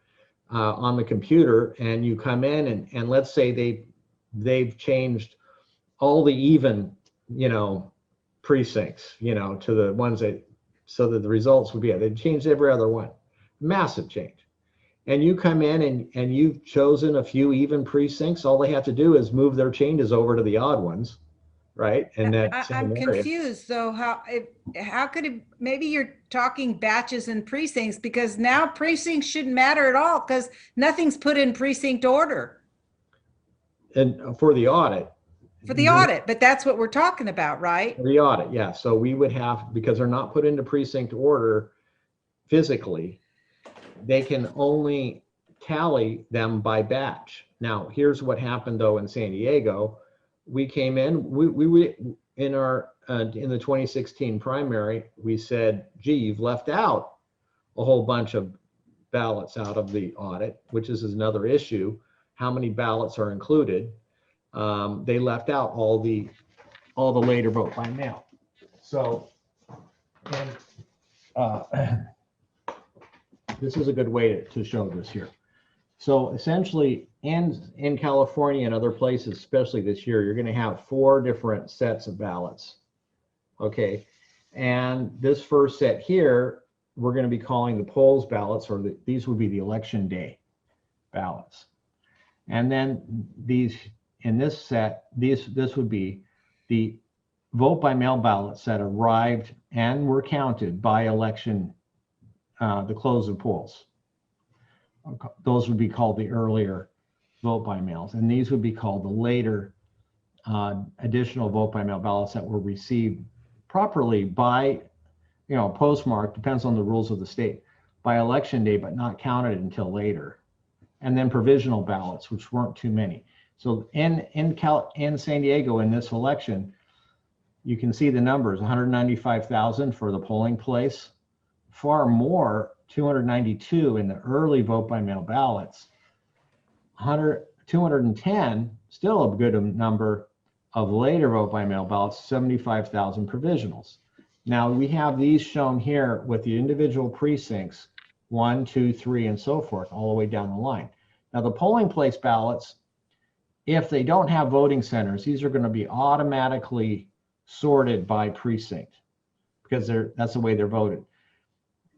S1: on the computer, and you come in and let's say they've changed all the even, precincts, to the ones that, so that the results would be, they've changed every other one, massive change. And you come in and you've chosen a few even precincts, all they have to do is move their changes over to the odd ones, right? And
S6: I'm confused. So how could it, maybe you're talking batches and precincts, because now precincts shouldn't matter at all because nothing's put in precinct order.
S1: And for the audit.
S6: For the audit, but that's what we're talking about, right?
S1: For the audit, yeah. So we would have, because they're not put into precinct order physically, they can only tally them by batch. Now, here's what happened though in San Diego. We came in, we in our in the 2016 primary, we said, gee, you've left out a whole bunch of ballots out of the audit, which is another issue. How many ballots are included? They left out all the later vote by mail. So, and this is a good way to show this here. So essentially, in California and other places, especially this year, you're going to have 4 different sets of ballots. Okay, and this first set here, we're going to be calling the polls ballots, or these would be the election day ballots. And then these, in this set, this would be the vote by mail ballots that arrived and were counted by election, the close of polls. Those would be called the earlier vote by mails, and these would be called the later additional vote by mail ballots that were received properly by, postmark, depends on the rules of the state, by election day, but not counted until later. And then provisional ballots, which weren't too many. So in San Diego, in this election, you can see the numbers: 195,000 for the polling place, far more, 292 in the early vote by mail ballots, 210, still a good number of later vote by mail ballots, 75,000 provisionals. Now we have these shown here with the individual precincts, 1, 2, 3, and so forth, all the way down the line. Now the polling place ballots, if they don't have voting centers, these are going to be automatically sorted by precinct because that's the way they're voted.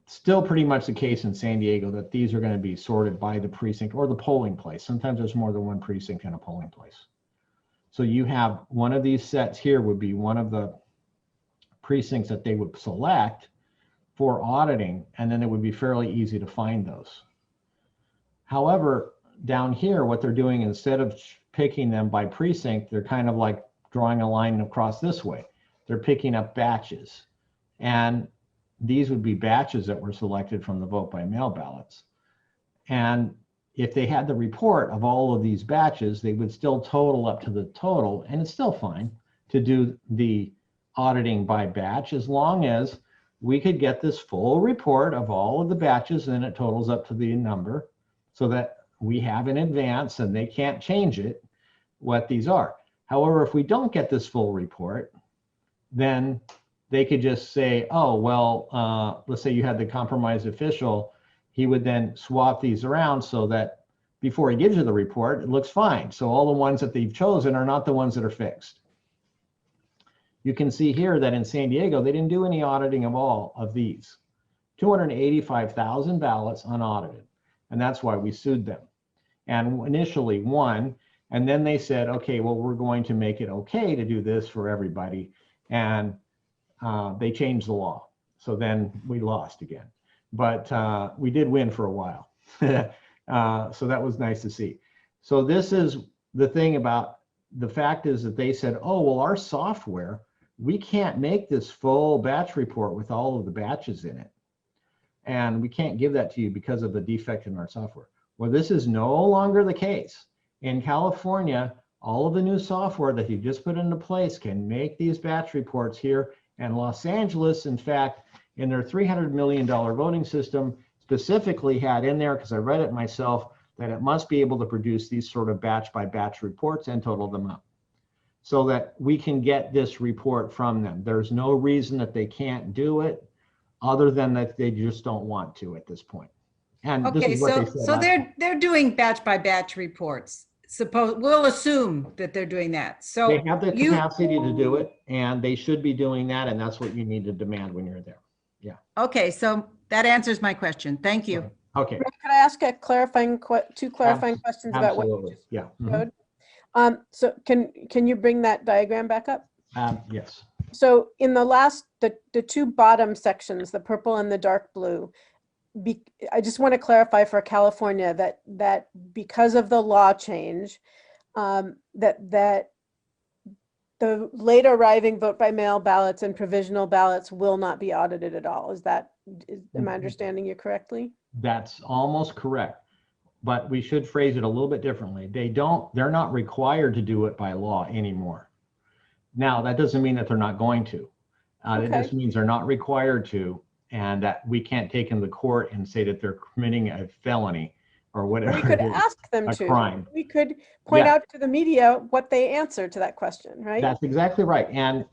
S1: Still pretty much the case in San Diego that these are going to be sorted by the precinct or the polling place. Sometimes there's more than one precinct in a polling place. So you have one of these sets here would be one of the precincts that they would select for auditing, and then it would be fairly easy to find those. However, down here, what they're doing, instead of picking them by precinct, they're kind of like drawing a line across this way. They're picking up batches, and these would be batches that were selected from the vote by mail ballots. And if they had the report of all of these batches, they would still total up to the total, and it's still fine to do the auditing by batch as long as we could get this full report of all of the batches and it totals up to the number so that we have in advance and they can't change it what these are. However, if we don't get this full report, then they could just say, oh, well, let's say you had the compromised official, he would then swap these around so that before he gives you the report, it looks fine. So all the ones that they've chosen are not the ones that are fixed. You can see here that in San Diego, they didn't do any auditing of all of these. 285,000 ballots unaudited. And that's why we sued them. And initially won, and then they said, okay, well, we're going to make it okay to do this for everybody. And they changed the law. So then we lost again. But we did win for a while. So that was nice to see. So this is the thing about the fact is that they said, oh, well, our software, we can't make this full batch report with all of the batches in it. And we can't give that to you because of the defect in our software. Well, this is no longer the case. In California, all of the new software that you just put into place can make these batch reports here. And Los Angeles, in fact, in their $300 million voting system, specifically had in there, because I read it myself, that it must be able to produce these sort of batch by batch reports and total them up so that we can get this report from them. There's no reason that they can't do it other than that they just don't want to at this point. And this
S6: Okay,
S1: is what
S6: so
S1: they said
S6: they're doing batch by batch reports. We'll assume that they're doing that. So
S1: they have the capacity to do it, and they should be doing that, and that's what you need to demand when you're there. Yeah.
S6: Okay, so that answers my question. Thank you.
S1: Okay.
S7: Can I ask a two clarifying questions about what you
S1: Absolutely.
S7: just
S1: Yeah.
S7: showed? So can you bring that diagram back up?
S1: Yes.
S7: So in the two bottom sections, the purple and the dark blue, I just want to clarify for California that because of the law change, that the late arriving vote by mail ballots and provisional ballots will not be audited at all. Am I understanding you correctly?
S1: That's almost correct, but we should phrase it a little bit differently. They're not required to do it by law anymore. Now, that doesn't mean that they're not going to. It just means they're not required to, and that we can't take them to court and say that they're committing a felony or whatever.
S7: We could ask them to.
S1: Crime.
S7: We could point out to the media what they answer to that question, right?
S1: That's exactly right. And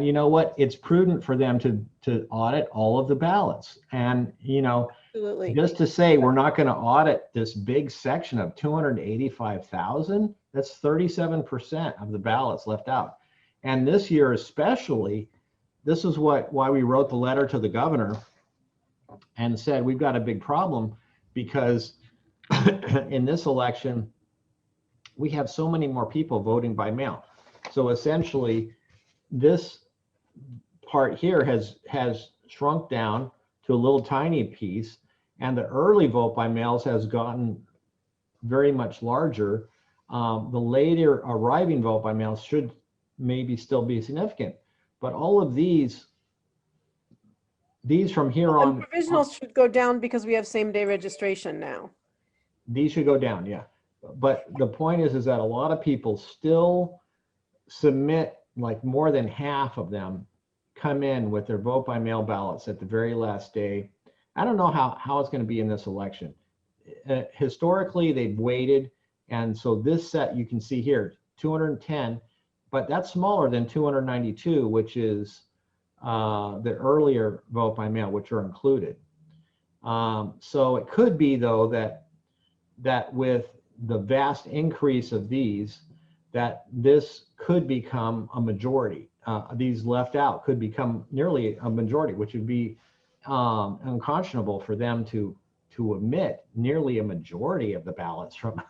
S1: you know what? It's prudent for them to audit all of the ballots. And,
S7: Absolutely.
S1: just to say we're not going to audit this big section of 285,000, that's 37% of the ballots left out. And this year especially, this is why we wrote the letter to the governor and said we've got a big problem because in this election, we have so many more people voting by mail. So essentially, this part here has shrunk down to a little tiny piece, and the early vote by mails has gotten very much larger. The later arriving vote by mail should maybe still be significant, but all of these from here on,
S7: Provisionals should go down because we have same-day registration now.
S1: these should go down, yeah. But the point is that a lot of people still submit, like more than half of them come in with their vote by mail ballots at the very last day. I don't know how it's going to be in this election. Historically, they've waited. And so this set you can see here, 210, but that's smaller than 292, which is the earlier vote by mail, which are included. So it could be, though, that with the vast increase of these, that this could become a majority. These left out could become nearly a majority, which would be unconscionable for them to omit nearly a majority of the ballots from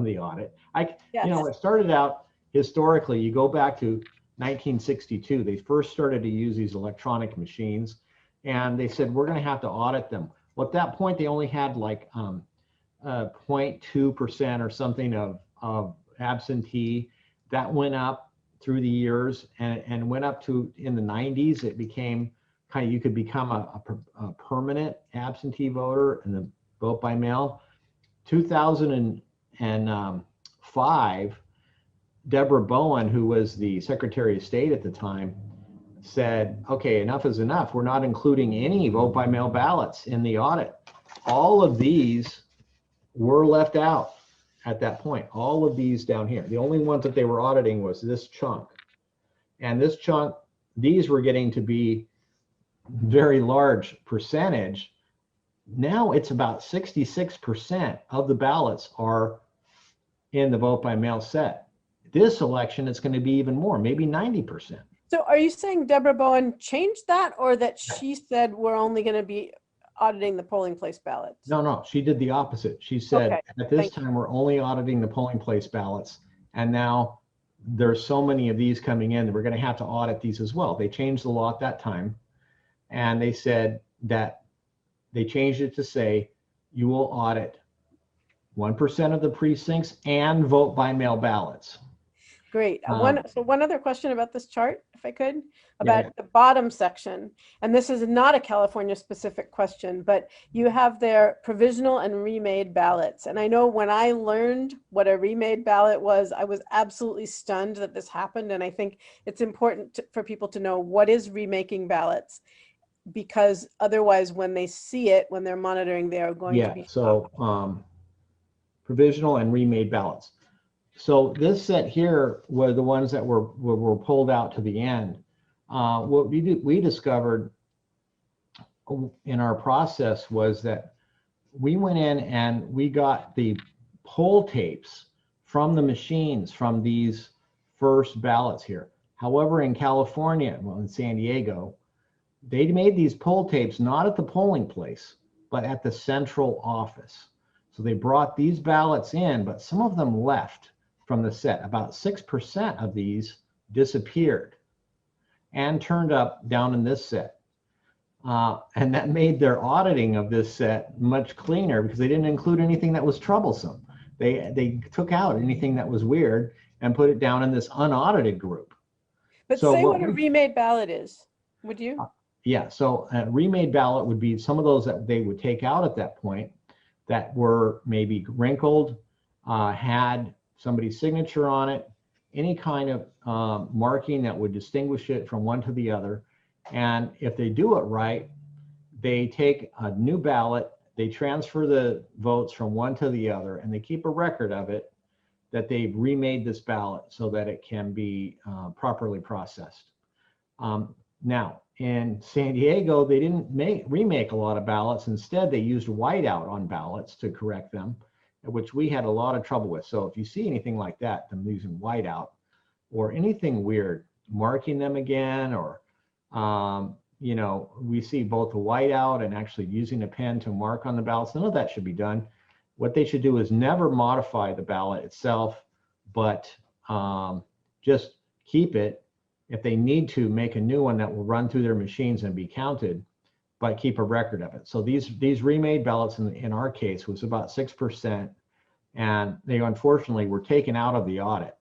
S1: the audit. It started out historically, you go back to 1962, they first started to use these electronic machines, and they said, we're going to have to audit them. Well, at that point, they only had like 0.2% or something of absentee. That went up through the years and went up to, in the 90s, it became kind of, you could become a permanent absentee voter in the vote by mail. 2005, Deborah Bowen, who was the Secretary of State at the time, said, okay, enough is enough. We're not including any vote by mail ballots in the audit. All of these were left out. at that point, all of these down here. The only ones that they were auditing was this chunk. And this chunk, these were getting to be very large percentage. Now it's about 66% of the ballots are in the vote by mail set. This election, it's going to be even more, maybe 90%.
S7: So are you saying Deborah Bowen changed that, or that she said we're only going to be auditing the polling place ballots?
S1: No, she did the opposite. She said,
S7: Okay,
S1: at this
S7: thank
S1: time, we're only auditing the polling place ballots. And now there's so many of these coming in that we're going to have to audit these as well. They changed the law at that time. And they said that they changed it to say you will audit 1% of the precincts and vote by mail ballots.
S7: Great. So one other question about this chart, if I could, about
S1: Yeah.
S7: the bottom section. And this is not a California specific question, but you have there provisional and remade ballots. And I know when I learned what a remade ballot was, I was absolutely stunned that this happened. And I think it's important for people to know what is remaking ballots, because otherwise when they see it, when they're monitoring, they are going to be.
S1: So provisional and remade ballots. So this set here were the ones that were pulled out to the end. What we discovered in our process was that we went in and we got the poll tapes from the machines from these first ballots here. However, in California, well, in San Diego, they made these poll tapes not at the polling place, but at the central office. So they brought these ballots in, but some of them left from the set. About 6% of these disappeared and turned up down in this set. And that made their auditing of this set much cleaner because they didn't include anything that was troublesome. They took out anything that was weird and put it down in this unaudited group.
S7: But
S1: So
S7: say
S1: what
S7: what a remade ballot is, would you?
S1: Yeah, so a remade ballot would be some of those that they would take out at that point that were maybe wrinkled, had somebody's signature on it, any kind of marking that would distinguish it from one to the other. And if they do it right, they take a new ballot, they transfer the votes from one to the other, and they keep a record of it, that they've remade this ballot so that it can be properly processed. Now, in San Diego, they didn't remake a lot of ballots. Instead, they used whiteout on ballots to correct them, which we had a lot of trouble with. So if you see anything like that, them using whiteout or anything weird, marking them again, or, you know, we see both the whiteout and actually using a pen to mark on the ballots. None of that should be done. What they should do is never modify the ballot itself, but just keep it. If they need to, make a new one that will run through their machines and be counted, but keep a record of it. So these remade ballots in our case was about 6%, and they unfortunately were taken out of the audit.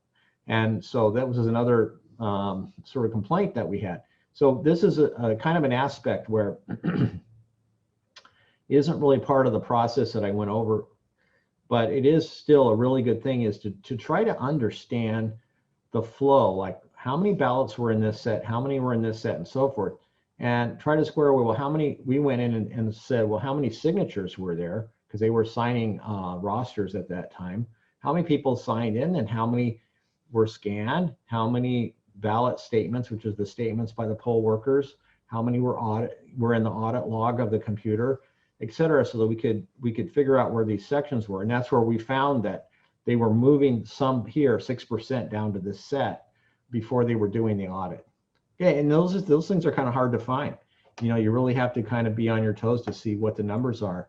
S1: And so that was another sort of complaint that we had. So this is a kind of an aspect where isn't really part of the process that I went over, but it is still a really good thing is to try to understand the flow, like how many ballots were in this set, how many were in this set, and so forth, and try to square away, well, how many, we went in and said, well, how many signatures were there? Because they were signing rosters at that time. How many people signed in and how many were scanned? How many ballot statements, which is the statements by the poll workers, how many were in the audit log of the computer, et cetera, so that we could figure out where these sections were. And that's where we found that they were moving some here, 6% down to this set before they were doing the audit. Okay, and those things are kind of hard to find. You know, you really have to kind of be on your toes to see what the numbers are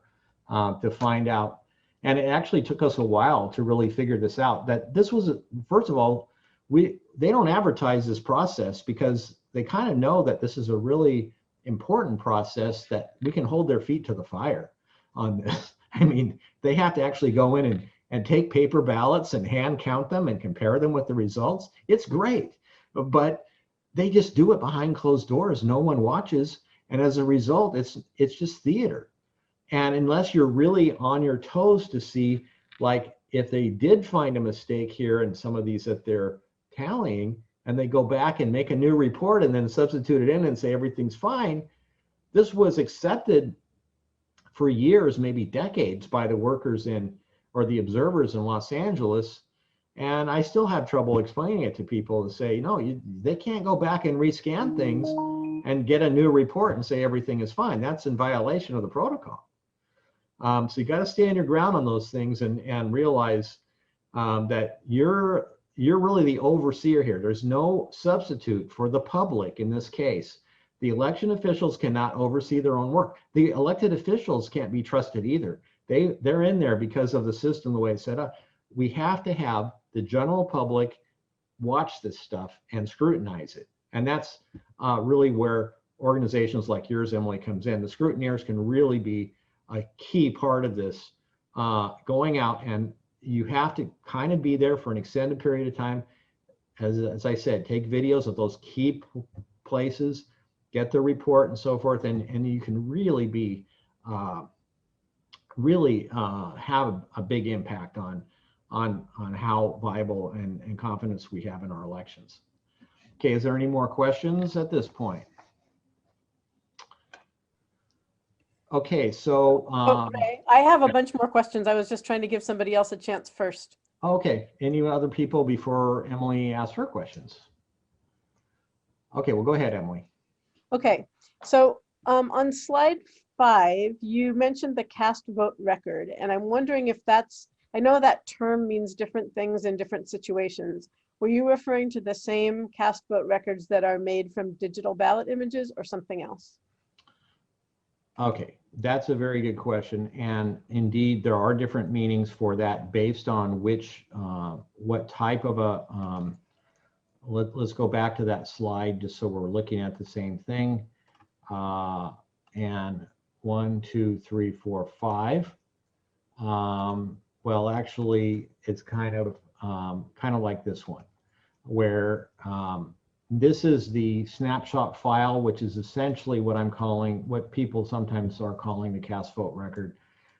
S1: to find out. And it actually took us a while to really figure this out. That this was, first of all, they don't advertise this process because they kind of know that this is a really important process that we can hold their feet to the fire on this. I mean, they have to actually go in and take paper ballots and hand count them and compare them with the results. It's great, but they just do it behind closed doors. No one watches. And as a result, it's just theater. And unless you're really on your toes to see, like if they did find a mistake here in some of these that they're tallying, and they go back and make a new report and then substitute it in and say everything's fine, this was accepted for years, maybe decades, by the workers in, or the observers in Los Angeles. And I still have trouble explaining it to people to say, no, they can't go back and rescan things and get a new report and say everything is fine. That's in violation of the protocol. So you got to stand your ground on those things and realize that you're really the overseer here. There's no substitute for the public in this case. The election officials cannot oversee their own work. The elected officials can't be trusted either. They're in there because of the system, the way it's set up. We have to have the general public watch this stuff and scrutinize it. And that's really where organizations like yours, Emily, comes in. The scrutineers can really be a key part of this, going out, and you have to kind of be there for an extended period of time. As I said, take videos of those key places, get the report and so forth, and you can really be, have a big impact on how viable and confidence we have in our elections. Okay, is there any more questions at this point? Okay, so
S7: Okay, I have a bunch more questions. I was just trying to give somebody else a chance first.
S1: okay, any other people before Emily asks her questions? Okay, well, go ahead, Emily.
S7: Okay, so on slide 5, you mentioned the cast vote record, and I'm wondering if that's, I know that term means different things in different situations. Were you referring to the same cast vote records that are made from digital ballot images or something else?
S1: Okay, that's a very good question. And indeed, there are different meanings for that based on which, what type of a, let's go back to that slide just so we're looking at the same thing. And 1, 2, 3, 4, 5. Well, actually, it's kind of like this one, where this is the snapshot file, which is essentially what I'm calling, what people sometimes are calling the cast vote record.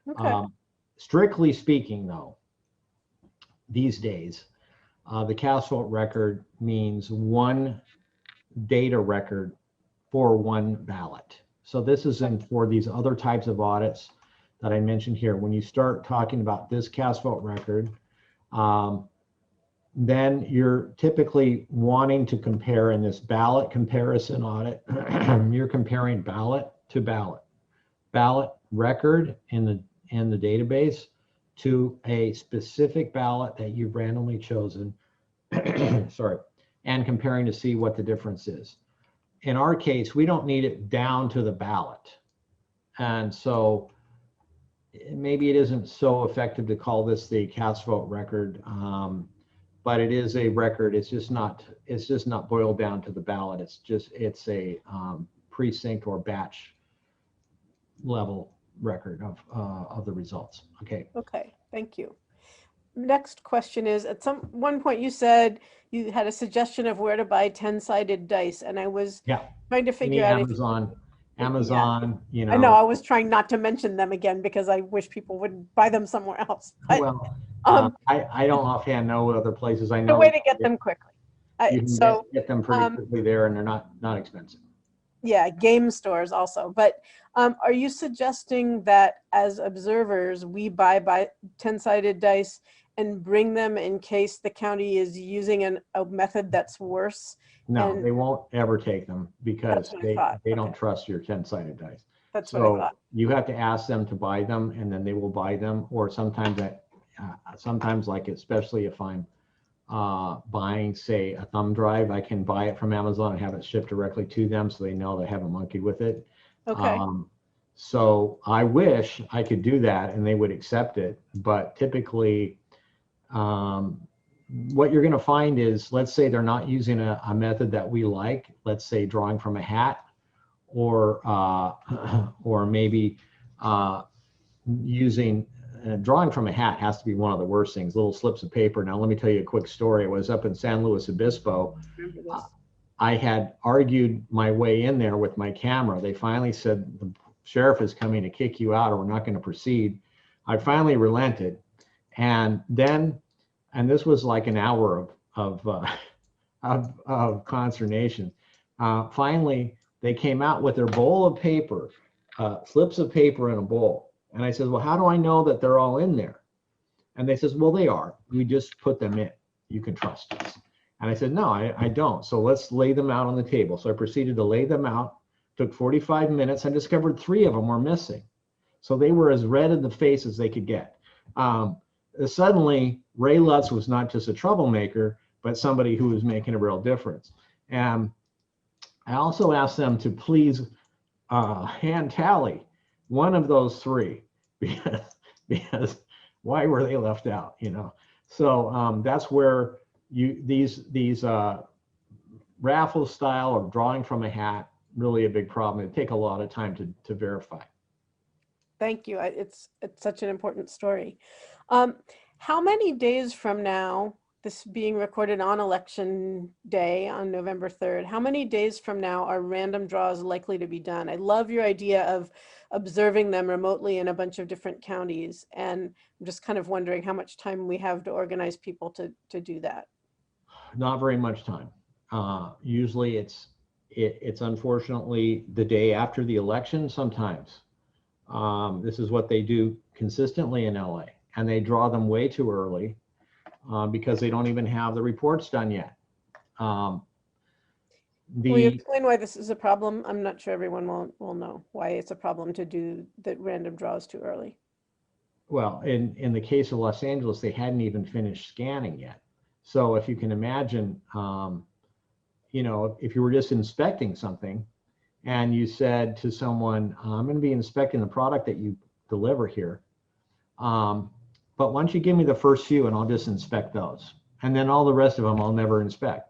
S7: Okay.
S1: Strictly speaking, though, these days, the cast vote record means one data record for one ballot. So this isn't for these other types of audits that I mentioned here. When you start talking about this cast vote record, then you're typically wanting to compare in this ballot comparison audit. You're comparing ballot to ballot record in the database to a specific ballot that you've randomly chosen, sorry, and comparing to see what the difference is. In our case, we don't need it down to the ballot. And so maybe it isn't so effective to call this the cast vote record, but it is a record. It's just not boiled down to the ballot. It's a precinct or batch level record of the results. Okay.
S7: Okay, thank you. Next question is, at one point you said you had a suggestion of where to buy 10-sided dice, and I was trying to figure out
S1: Amazon, you know.
S7: I know, I was trying not to mention them again because I wish people would buy them somewhere else. But,
S1: well, I don't offhand know what other places. I know
S7: the way to get them quickly.
S1: You can get them pretty quickly there, and they're not expensive.
S7: Yeah, game stores also. But are you suggesting that as observers, we buy 10-sided dice and bring them in case the county is using a method that's worse?
S1: No, they won't ever take them because they don't trust your 10-sided dice.
S7: That's what I thought.
S1: You have to ask them to buy them, and then they will buy them. Or sometimes like especially if I'm buying, say, a thumb drive, I can buy it from Amazon and have it shipped directly to them, so they know they haven't monkeyed with it.
S7: Okay.
S1: So I wish I could do that and they would accept it, but typically what you're going to find is, let's say they're not using a method that we like, let's say drawing from a hat, or maybe using drawing from a hat has to be one of the worst things, little slips of paper. Now, let me tell you a quick story. I was up in San Luis Obispo. I had argued my way in there with my camera. They finally said, the sheriff is coming to kick you out or we're not going to proceed. I finally relented. And then, and this was like an hour of consternation. Finally, they came out with their bowl of paper, slips of paper in a bowl. And I said, well, how do I know that they're all in there? And they says, well, they are. We just put them in. You can trust us. And I said, no, I don't. So let's lay them out on the table. So I proceeded to lay them out. Took 45 minutes. I discovered 3 of them were missing. So they were as red in the face as they could get. Suddenly, Ray Lutz was not just a troublemaker, but somebody who was making a real difference. And I also asked them to please hand tally one of those 3 because why were they left out, you know? So that's where these raffle style or drawing from a hat, really a big problem. It take a lot of time to verify.
S7: Thank you. It's such an important story. How many days from now, this being recorded on election day on November 3rd, how many days from now are random draws likely to be done? I love your idea of observing them remotely in a bunch of different counties. And I'm just kind of wondering how much time we have to organize people to do that.
S1: Not very much time. Usually it's unfortunately the day after the election sometimes. This is what they do consistently in LA, and they draw them way too early because they don't even have the reports done yet.
S7: Will you explain why this is a problem? I'm not sure everyone will know why it's a problem to do the random draws too early.
S1: Well, in the case of Los Angeles, they hadn't even finished scanning yet. So if you can imagine, you know, if you were just inspecting something and you said to someone, I'm going to be inspecting the product that you deliver here, but why don't you give me the first few and I'll just inspect those. And then all the rest of them I'll never inspect.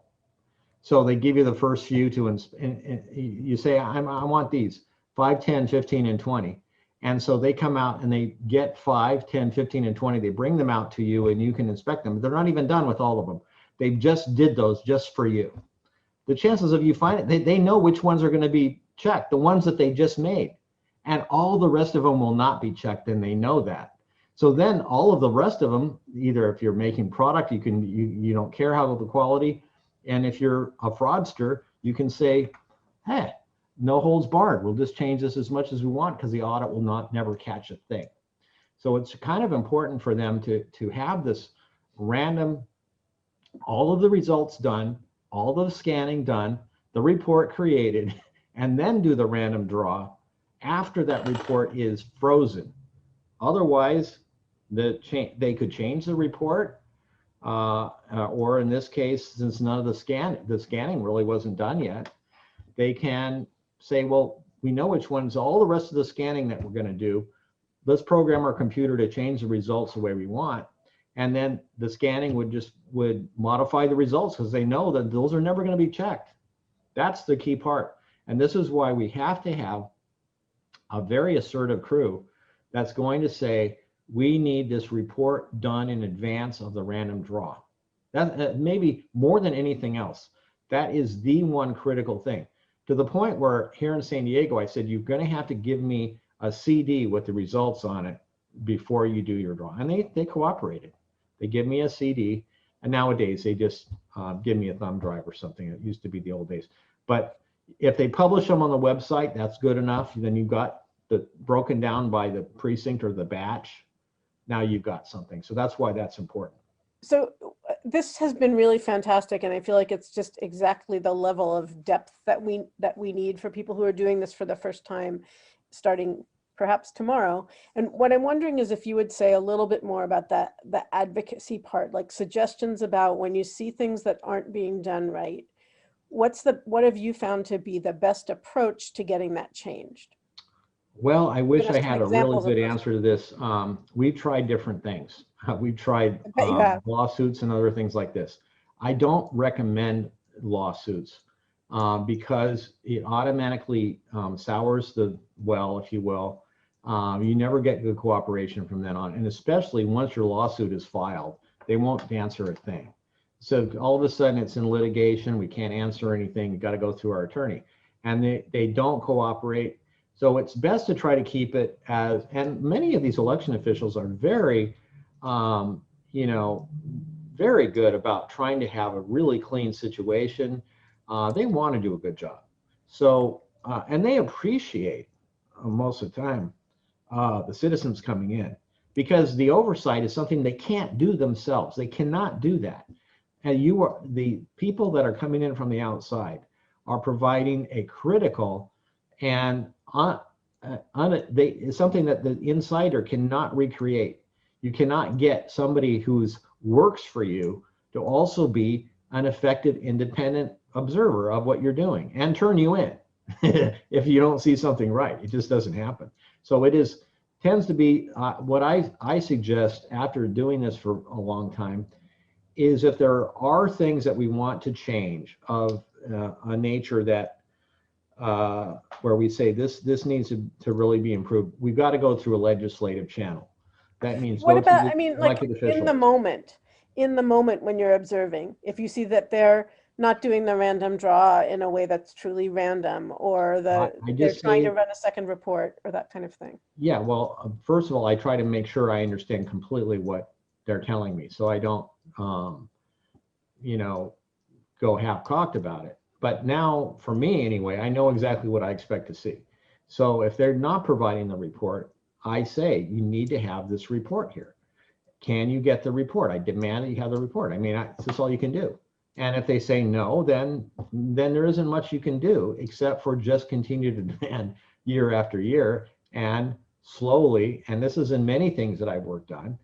S1: So they give you the first few to inspect, and you say, I want these 5, 10, 15, and 20. And so they come out and they get 5, 10, 15, and 20. They bring them out to you and you can inspect them. They're not even done with all of them. They just did those just for you. The chances of you finding it, they know which ones are going to be checked, the ones that they just made. And all the rest of them will not be checked, and they know that. So then all of the rest of them, either if you're making product, you don't care how the quality. And if you're a fraudster, you can say, hey, no holds barred. We'll just change this as much as we want because the audit will never catch a thing. So it's kind of important for them to have this random, all of the results done, all the scanning done, the report created, and then do the random draw after that report is frozen. Otherwise, they could change the report, or in this case, since none of the scanning really wasn't done yet, they can say, well, we know which ones, all the rest of the scanning that we're going to do, let's program our computer to change the results the way we want. And then the scanning would modify the results because they know that those are never going to be checked. That's the key part. And this is why we have to have a very assertive crew that's going to say, we need this report done in advance of the random draw. That maybe more than anything else, that is the one critical thing. To the point where here in San Diego, I said, you're going to have to give me a CD with the results on it before you do your draw. And they cooperated. They give me a CD, and nowadays they just give me a thumb drive or something. It used to be the old days. But if they publish them on the website, that's good enough. Then you've got the broken down by the precinct or the batch. Now you've got something. So that's why that's important.
S7: So this has been really fantastic, and I feel like it's just exactly the level of depth that we need for people who are doing this for the first time, starting perhaps tomorrow. And what I'm wondering is if you would say a little bit more about the advocacy part, like suggestions about when you see things that aren't being done right, what have you found to be the best approach to getting that changed?
S1: Well, I wish I had a really good answer to this. We've tried different things. We've tried lawsuits and other things like this. I don't recommend lawsuits because it automatically sours the well, if you will. You never get good cooperation from then on. And especially once your lawsuit is filed, they won't answer a thing. So all of a sudden it's in litigation. We can't answer anything. You got to go through our attorney. And they don't cooperate. So it's best to try to keep it as, and many of these election officials are very, very good about trying to have a really clean situation. They want to do a good job. So, and they appreciate most of the time the citizens coming in, because the oversight is something they can't do themselves. They cannot do that. And the people that are coming in from the outside are providing a critical and something that the insider cannot recreate. You cannot get somebody who's works for you to also be an effective independent observer of what you're doing and turn you in if you don't see something right. It just doesn't happen. So it tends to be what I suggest after doing this for a long time is if there are things that we want to change of a nature that where we say this needs to really be improved, we've got to go through a legislative channel. That means
S7: What
S1: go
S7: about,
S1: to
S7: I mean,
S1: the
S7: like
S1: elected
S7: in the moment when you're observing, if you see that they're not doing the random draw in a way that's truly random, or they're trying to run a second report or that kind of thing.
S1: Yeah, well, first of all, I try to make sure I understand completely what they're telling me, so I don't, go half-cocked about it. But now, for me anyway, I know exactly what I expect to see. So if they're not providing the report, I say, you need to have this report here. Can you get the report? I demand that you have the report. I mean, that's all you can do. And if they say no, then there isn't much you can do except for just continue to demand year after year and slowly, and this is in many things that I've worked on,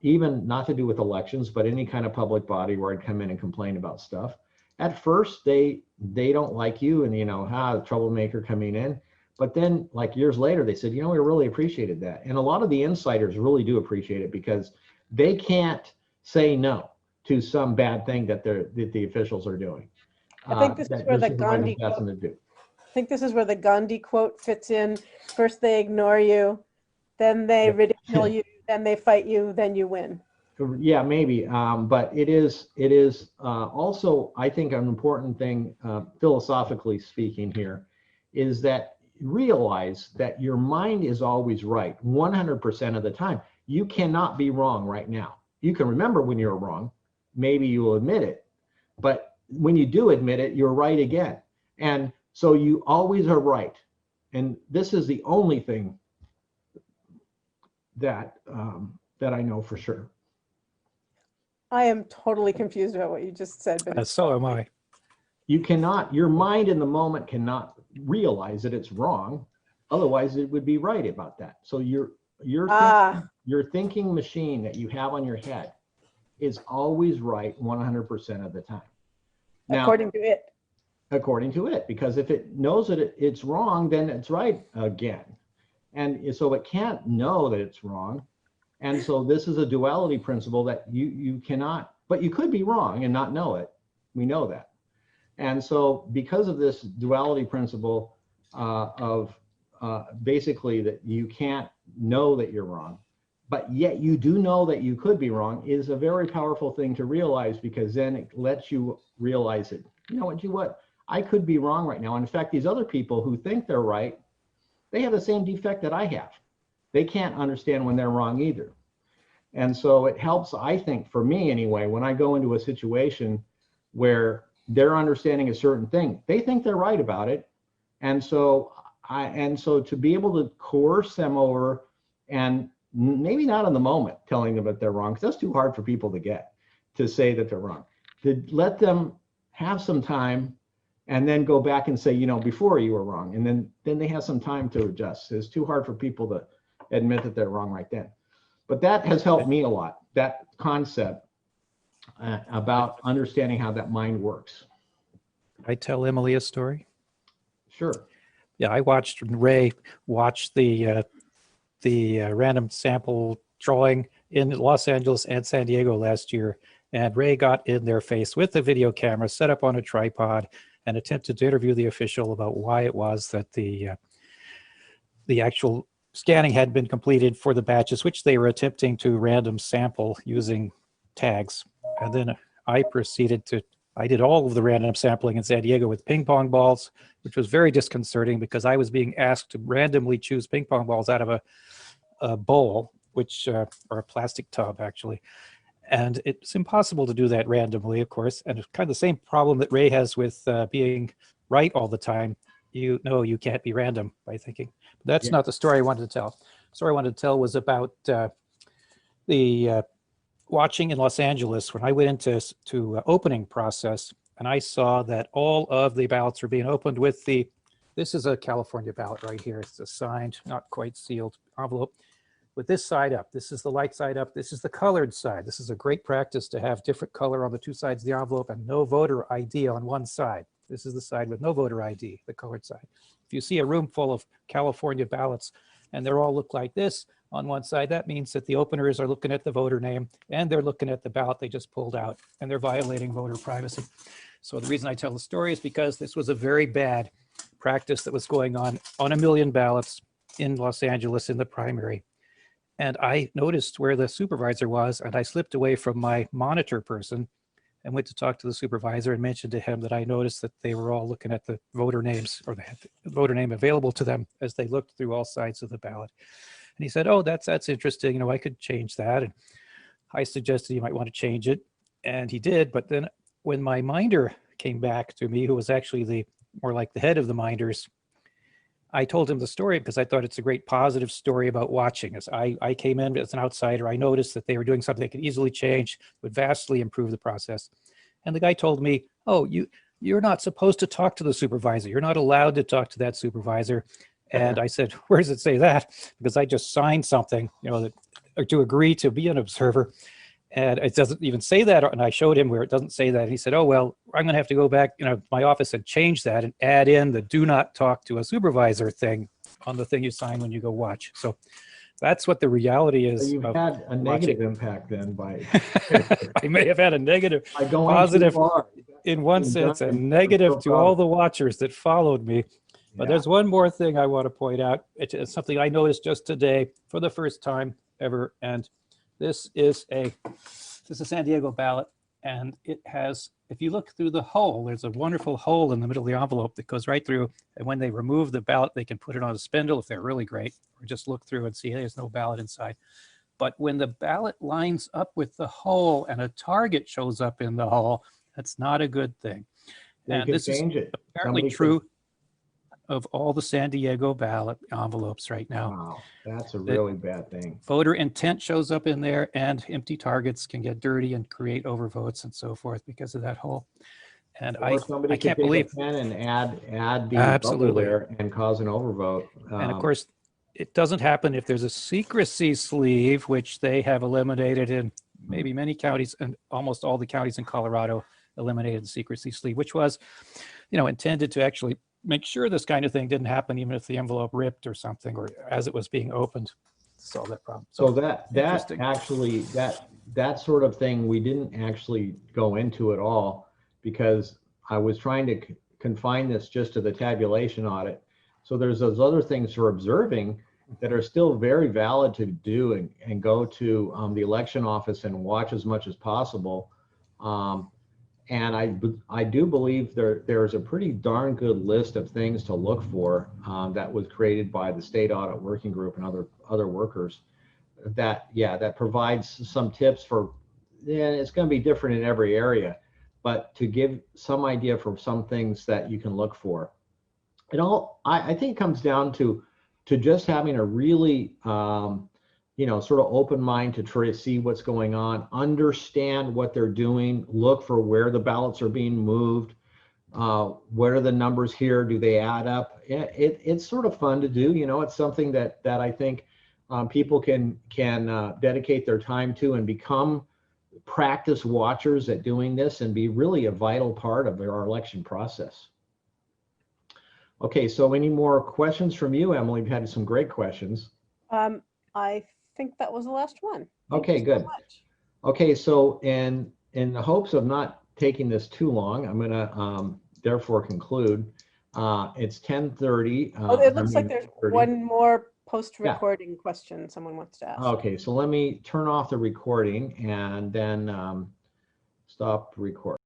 S1: even not to do with elections, but any kind of public body where I'd come in and complain about stuff. At first, they don't like you and, the troublemaker coming in. But then like years later, they said, we really appreciated that. And a lot of the insiders really do appreciate it because they can't say no to some bad thing that the officials are doing.
S7: I think this is where the Gandhi quote, I think this is where the Gandhi quote fits in. First they ignore you, then they ridicule you, then they fight you, then you win.
S1: Yeah, maybe. But it is also, I think, an important thing, philosophically speaking here, is that realize that your mind is always right 100% of the time. You cannot be wrong right now. You can remember when you're wrong. Maybe you will admit it. But when you do admit it, you're right again. And so you always are right. And this is the only thing that that I know for sure.
S7: I am totally confused about what you just said. But
S8: so am I.
S1: You cannot, your mind in the moment cannot realize that it's wrong. Otherwise, it would be right about that. So your thinking machine that you have on your head is always right 100% of the time. Now,
S7: according to it.
S1: According to it, because if it knows that it's wrong, then it's right again. And so it can't know that it's wrong. And so this is a duality principle that you cannot, but you could be wrong and not know it. We know that. And so because of this duality principle of basically that you can't know that you're wrong, but yet you do know that you could be wrong, is a very powerful thing to realize, because then it lets you realize it. What? I could be wrong right now. In fact, these other people who think they're right, they have the same defect that I have. They can't understand when they're wrong either. And so it helps, I think, for me anyway, when I go into a situation where they're understanding a certain thing, they think they're right about it. And so to be able to coerce them over, and maybe not in the moment telling them that they're wrong, because that's too hard for people to get, to say that they're wrong, to let them have some time and then go back and say, before you were wrong. And then they have some time to adjust. It's too hard for people to admit that they're wrong right then. But that has helped me a lot, that concept about understanding how that mind works.
S8: I tell Emily a story.
S1: Sure.
S8: Yeah, I watched Ray watch the random sample drawing in Los Angeles and San Diego last year. And Ray got in their face with the video camera set up on a tripod and attempted to interview the official about why it was that the actual scanning had been completed for the batches, which they were attempting to random sample using tags. And then I did all of the random sampling in San Diego with ping pong balls, which was very disconcerting because I was being asked to randomly choose ping pong balls out of a bowl, or a plastic tub actually. And it's impossible to do that randomly, of course. And it's kind of the same problem that Ray has with being right all the time. You can't be random by thinking. But that's not the story I wanted to tell. story I wanted to tell was about the watching in Los Angeles when I went into opening process, and I saw that all of the ballots were being opened with this is a California ballot right here. It's a signed, not quite sealed envelope with this side up. This is the light side up. This is the colored side. This is a great practice to have different color on the two sides of the envelope and no voter ID on one side. This is the side with no voter ID, the colored side. If you see a room full of California ballots and they all look like this on one side, that means that the openers are looking at the voter name and they're looking at the ballot they just pulled out, and they're violating voter privacy. So the reason I tell the story is because this was a very bad practice that was going on 1 million ballots in Los Angeles in the primary. And I noticed where the supervisor was, and I slipped away from my monitor person and went to talk to the supervisor and mentioned to him that I noticed that they were all looking at the voter names, or the voter name available to them as they looked through all sides of the ballot. And he said, oh, that's interesting. You know, I could change that. And I suggested you might want to change it. And he did. But then when my minder came back to me, who was actually more like the head of the minders, I told him the story because I thought it's a great positive story about watching. As I came in as an outsider, I noticed that they were doing something they could easily change, would vastly improve the process. And the guy told me, oh, you're not supposed to talk to the supervisor. You're not allowed to talk to that supervisor. And I said, where does it say that? Because I just signed something, you know, or to agree to be an observer. And it doesn't even say that. And I showed him where it doesn't say that. And he said, oh, well, I'm going to have to go back, you know, my office and change that and add in the do not talk to a supervisor thing on the thing you sign when you go watch. So that's what the reality is.
S1: So you've had a negative impact then by.
S8: I may have had a negative,
S1: by going
S8: positive,
S1: too far.
S8: in one sense, and negative to all the watchers that followed me. But there's one more thing I want to point out. It's something I noticed just today for the first time ever. And this is a San Diego ballot, and it has, if you look through the hole, there's a wonderful hole in the middle of the envelope that goes right through. And when they remove the ballot, they can put it on a spindle if they're really great, or just look through and see, hey, there's no ballot inside. But when the ballot lines up with the hole and a target shows up in the hole, that's not a good thing. And this is apparently true of all the San Diego ballot envelopes right now.
S1: Wow, that's a really bad thing.
S8: Voter intent shows up in there, and empty targets can get dirty and create overvotes and so forth because of that hole. And I can't believe.
S1: Pen and add the bubble there and cause an overvote.
S8: And of course, it doesn't happen if there's a secrecy sleeve, which they have eliminated in maybe many counties, and almost all the counties in Colorado eliminated the secrecy sleeve, which was, you know, intended to actually make sure this kind of thing didn't happen, even if the envelope ripped or something, or as it was being opened, to solve that problem.
S1: So that actually, that sort of thing, we didn't actually go into at all, because I was trying to confine this just to the tabulation audit. So there's those other things for observing that are still very valid to do, and go to the election office and watch as much as possible. And I do believe there's a pretty darn good list of things to look for that was created by the State Audit Working Group and other workers that provides some tips for, it's going to be different in every area, but to give some idea for some things that you can look for. I think it comes down to just having a really sort of open mind to try to see what's going on, understand what they're doing, look for where the ballots are being moved, what are the numbers here, do they add up? It's sort of fun to do, it's something that I think people can dedicate their time to and become practice watchers at doing this and be really a vital part of our election process. Okay, so any more questions from you, Emily? We've had some great questions.
S7: I think that was the last one.
S1: Okay, good. Okay, so in the hopes of not taking this too long, I'm gonna therefore conclude. It's 10:30.
S7: It looks like there's one more post-recording question someone wants to ask.
S1: Okay, so let me turn off the recording and then stop recording.